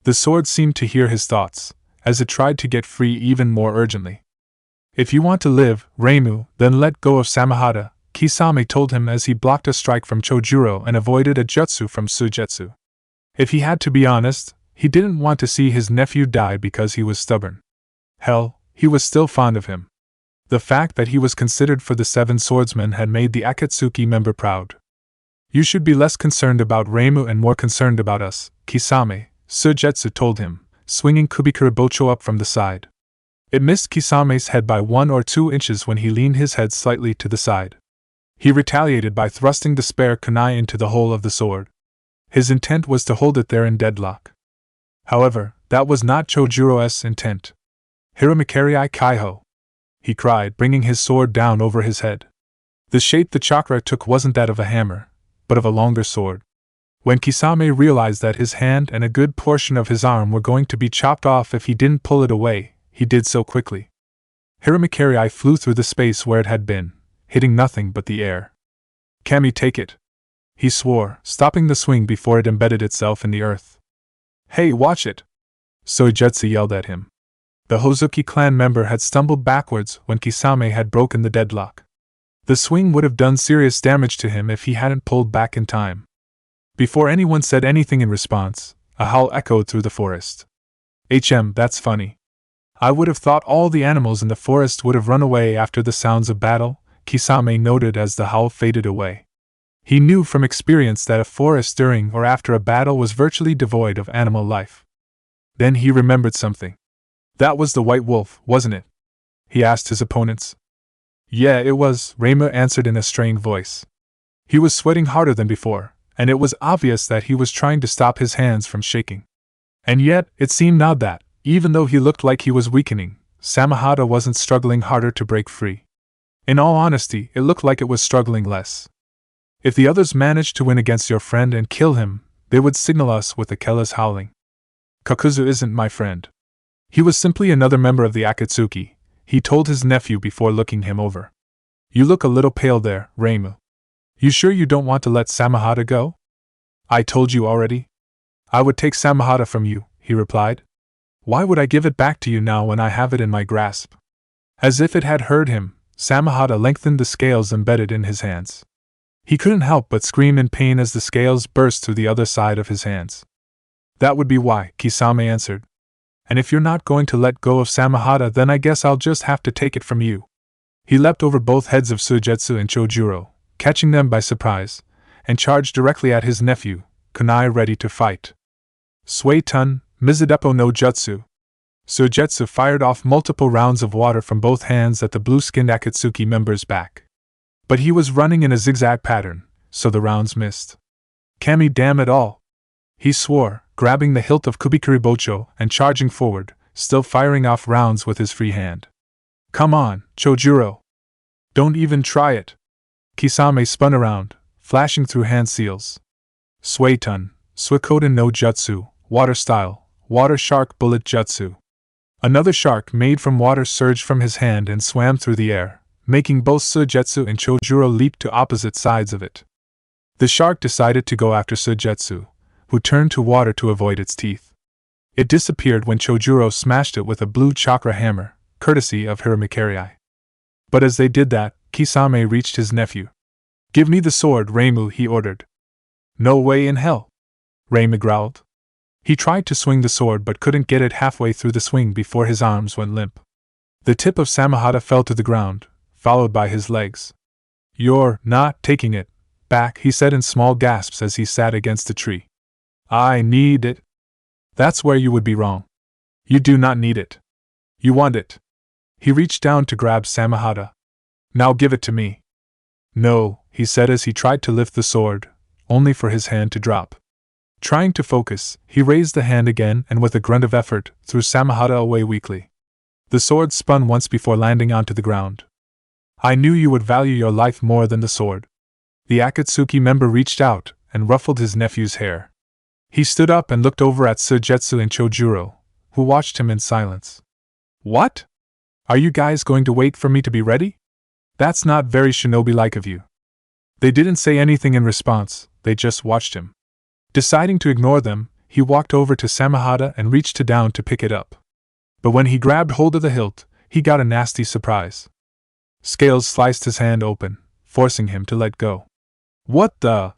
The sword seemed to hear his thoughts, as it tried to get free even more urgently. If you want to live, Reimu, then let go of Samahata, Kisame told him as he blocked a strike from Chojuro and avoided a jutsu from Suigetsu. If he had to be honest, he didn't want to see his nephew die because he was stubborn. Hell, he was still fond of him. The fact that he was considered for the 7 swordsmen had made the Akatsuki member proud. You should be less concerned about Reimu and more concerned about us, Kisame, Suigetsu told him, swinging Kubikuribocho up from the side. It missed Kisame's head by 1 or 2 inches when he leaned his head slightly to the side. He retaliated by thrusting the spare kunai into the hole of the sword. His intent was to hold it there in deadlock. However, that was not Chojuro's intent. Hiramikarii Kaiho, he cried, bringing his sword down over his head. The shape the chakra took wasn't that of a hammer, but of a longer sword. When Kisame realized that his hand and a good portion of his arm were going to be chopped off if he didn't pull it away, he did so quickly. Hiramikarii flew through the space where it had been, hitting nothing but the air. Kami, take it, he swore, stopping the swing before it embedded itself in the earth. Hey, watch it! Suigetsu yelled at him. The Hozuki clan member had stumbled backwards when Kisame had broken the deadlock. The swing would have done serious damage to him if he hadn't pulled back in time. Before anyone said anything in response, a howl echoed through the forest. That's funny. I would have thought all the animals in the forest would have run away after the sounds of battle, Kisame noted as the howl faded away. He knew from experience that a forest during or after a battle was virtually devoid of animal life. Then he remembered something. That was the white wolf, wasn't it? He asked his opponents. Yeah, it was, Reimu answered in a strained voice. He was sweating harder than before, and it was obvious that he was trying to stop his hands from shaking. And yet, it seemed now that, even though he looked like he was weakening, Samahata wasn't struggling harder to break free. In all honesty, it looked like it was struggling less. If the others managed to win against your friend and kill him, they would signal us with Akela's howling. Kakuzu isn't my friend. He was simply another member of the Akatsuki, he told his nephew before looking him over. You look a little pale there, Reimu. You sure you don't want to let Samahata go? I told you already. I would take Samahata from you, he replied. Why would I give it back to you now when I have it in my grasp? As if it had heard him, Samahata lengthened the scales embedded in his hands. He couldn't help but scream in pain as the scales burst through the other side of his hands. That would be why, Kisame answered. And if you're not going to let go of Samahata, then I guess I'll just have to take it from you. He leapt over both heads of Suigetsu and Chojuro, catching them by surprise, and charged directly at his nephew, kunai ready to fight. Suetun, Mizudepo no Jutsu. Suigetsu fired off multiple rounds of water from both hands at the blue-skinned Akatsuki member's back. But he was running in a zigzag pattern, so the rounds missed. Kami, damn it all! He swore, grabbing the hilt of Kubikuribocho and charging forward, still firing off rounds with his free hand. Come on, Chojuro! Don't even try it! Kisame spun around, flashing through hand seals. Suetun, Suikoden no Jutsu, Water Style, Water Shark Bullet Jutsu. Another shark made from water surged from his hand and swam through the air, making both Suigetsu and Chojuro leap to opposite sides of it. The shark decided to go after Suigetsu, who turned to water to avoid its teeth. It disappeared when Chojuro smashed it with a blue chakra hammer, courtesy of Hiramikarii. But as they did that, Kisame reached his nephew. Give me the sword, Reimu, he ordered. No way in hell, Reimu growled. He tried to swing the sword but couldn't get it halfway through the swing before his arms went limp. The tip of Samahata fell to the ground, followed by his legs. You're not taking it back, he said in small gasps as he sat against a tree. I need it. That's where you would be wrong. You do not need it. You want it. He reached down to grab Samahata. Now give it to me. No, he said as he tried to lift the sword, only for his hand to drop. Trying to focus, he raised the hand again and with a grunt of effort, threw Samahata away weakly. The sword spun once before landing onto the ground. I knew you would value your life more than the sword. The Akatsuki member reached out and ruffled his nephew's hair. He stood up and looked over at Sujetsu and Chojuro, who watched him in silence. What? Are you guys going to wait for me to be ready? That's not very shinobi-like of you. They didn't say anything in response, they just watched him. Deciding to ignore them, he walked over to Samahata and reached down to pick it up. But when he grabbed hold of the hilt, he got a nasty surprise. Scales sliced his hand open, forcing him to let go. What the?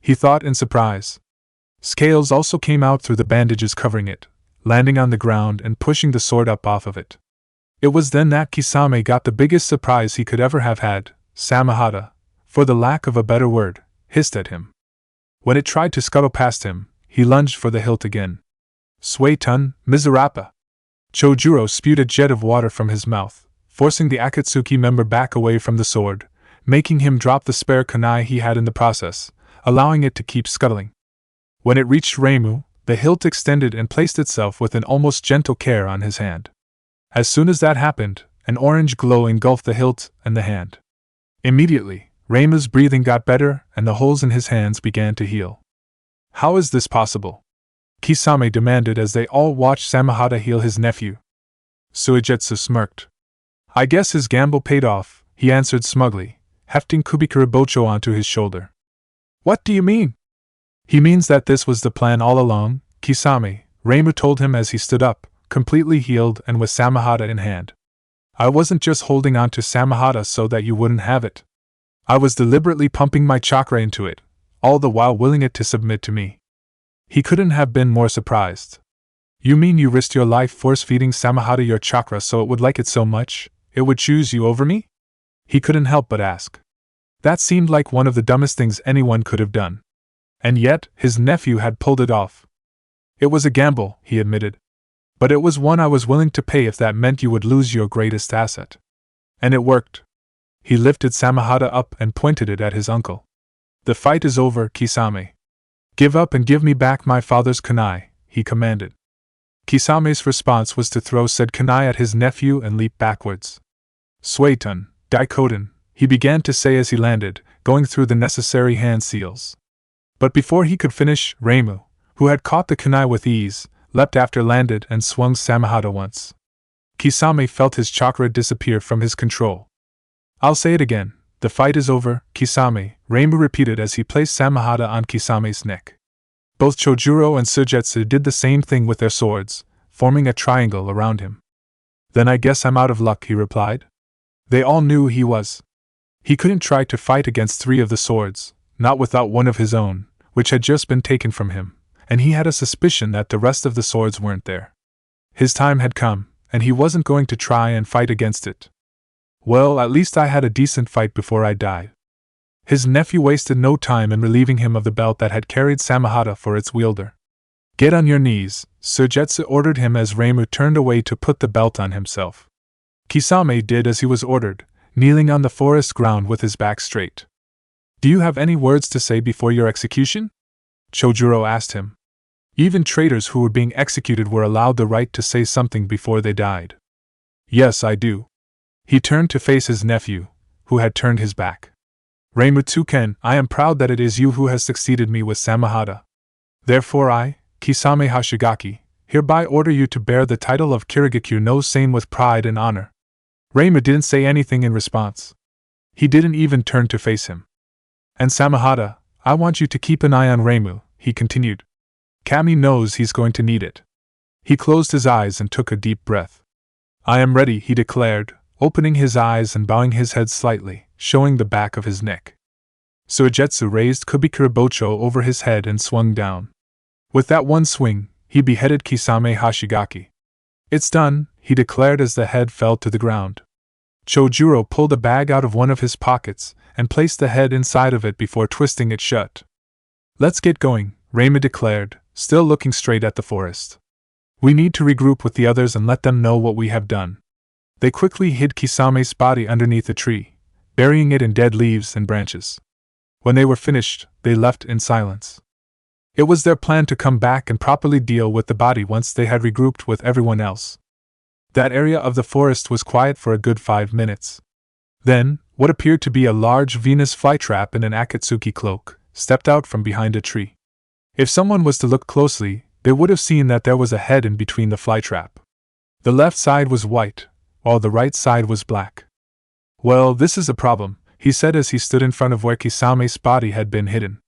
He thought in surprise. Scales also came out through the bandages covering it, landing on the ground and pushing the sword up off of it. It was then that Kisame got the biggest surprise he could ever have had. Samahata, for the lack of a better word, hissed at him. When it tried to scuttle past him, he lunged for the hilt again. Suetun, Miserapa! Chojuro spewed a jet of water from his mouth, forcing the Akatsuki member back away from the sword, making him drop the spare kunai he had in the process, allowing it to keep scuttling. When it reached Reimu, the hilt extended and placed itself with an almost gentle care on his hand. As soon as that happened, an orange glow engulfed the hilt and the hand. Immediately, Reimu's breathing got better and the holes in his hands began to heal. How is this possible? Kisame demanded as they all watched Samahata heal his nephew. Suigetsu smirked. I guess his gamble paid off, he answered smugly, hefting Kubikuribocho onto his shoulder. What do you mean? He means that this was the plan all along, Kisame, Reimu told him as he stood up, completely healed and with Samahata in hand. I wasn't just holding on to Samahata so that you wouldn't have it. I was deliberately pumping my chakra into it, all the while willing it to submit to me. He couldn't have been more surprised. You mean you risked your life force-feeding Samahata your chakra so it would like it so much, it would choose you over me? He couldn't help but ask. That seemed like one of the dumbest things anyone could have done. And yet, his nephew had pulled it off. It was a gamble, he admitted. But it was one I was willing to pay if that meant you would lose your greatest asset. And it worked. He lifted Samahata up and pointed it at his uncle. The fight is over, Kisame. Give up and give me back my father's kunai, he commanded. Kisame's response was to throw said kunai at his nephew and leap backwards. Suetun, Daikoden, he began to say as he landed, going through the necessary hand seals. But before he could finish, Reimu, who had caught the kunai with ease, leapt after landed and swung Samahata once. Kisame felt his chakra disappear from his control. I'll say it again, the fight is over, Kisame, Reimu repeated as he placed Samahata on Kisame's neck. Both Chojuro and Sujetsu did the same thing with their swords, forming a triangle around him. Then I guess I'm out of luck, he replied. They all knew he was. He couldn't try to fight against 3 of the swords, not without one of his own, which had just been taken from him, and he had a suspicion that the rest of the swords weren't there. His time had come, and he wasn't going to try and fight against it. Well, at least I had a decent fight before I died. His nephew wasted no time in relieving him of the belt that had carried Samahata for its wielder. Get on your knees, Sujetsu ordered him as Reimu turned away to put the belt on himself. Kisame did as he was ordered, kneeling on the forest ground with his back straight. Do you have any words to say before your execution? Chojuro asked him. Even traitors who were being executed were allowed the right to say something before they died. Yes, I do. He turned to face his nephew, who had turned his back. Reimu Tsuken, I am proud that it is you who has succeeded me with Samahata. Therefore I, Kisame Hashigaki, hereby order you to bear the title of Kirigakyu no Sane with pride and honor. Reimu didn't say anything in response. He didn't even turn to face him. And Samahata, I want you to keep an eye on Reimu, he continued. Kami knows he's going to need it. He closed his eyes and took a deep breath. I am ready, he declared, opening his eyes and bowing his head slightly, showing the back of his neck. Suigetsu raised Kubikuribocho over his head and swung down. With that one swing, he beheaded Kisame Hashigaki. It's done, he declared as the head fell to the ground. Chojuro pulled a bag out of one of his pockets and placed the head inside of it before twisting it shut. Let's get going, Reimu declared, still looking straight at the forest. We need to regroup with the others and let them know what we have done. They quickly hid Kisame's body underneath a tree, burying it in dead leaves and branches. When they were finished, they left in silence. It was their plan to come back and properly deal with the body once they had regrouped with everyone else. That area of the forest was quiet for a good 5 minutes. Then, what appeared to be a large Venus flytrap in an Akatsuki cloak stepped out from behind a tree. If someone was to look closely, they would have seen that there was a head in between the flytrap. The left side was white, while the right side was black. "Well, this is a problem," he said as he stood in front of where Kisame's body had been hidden.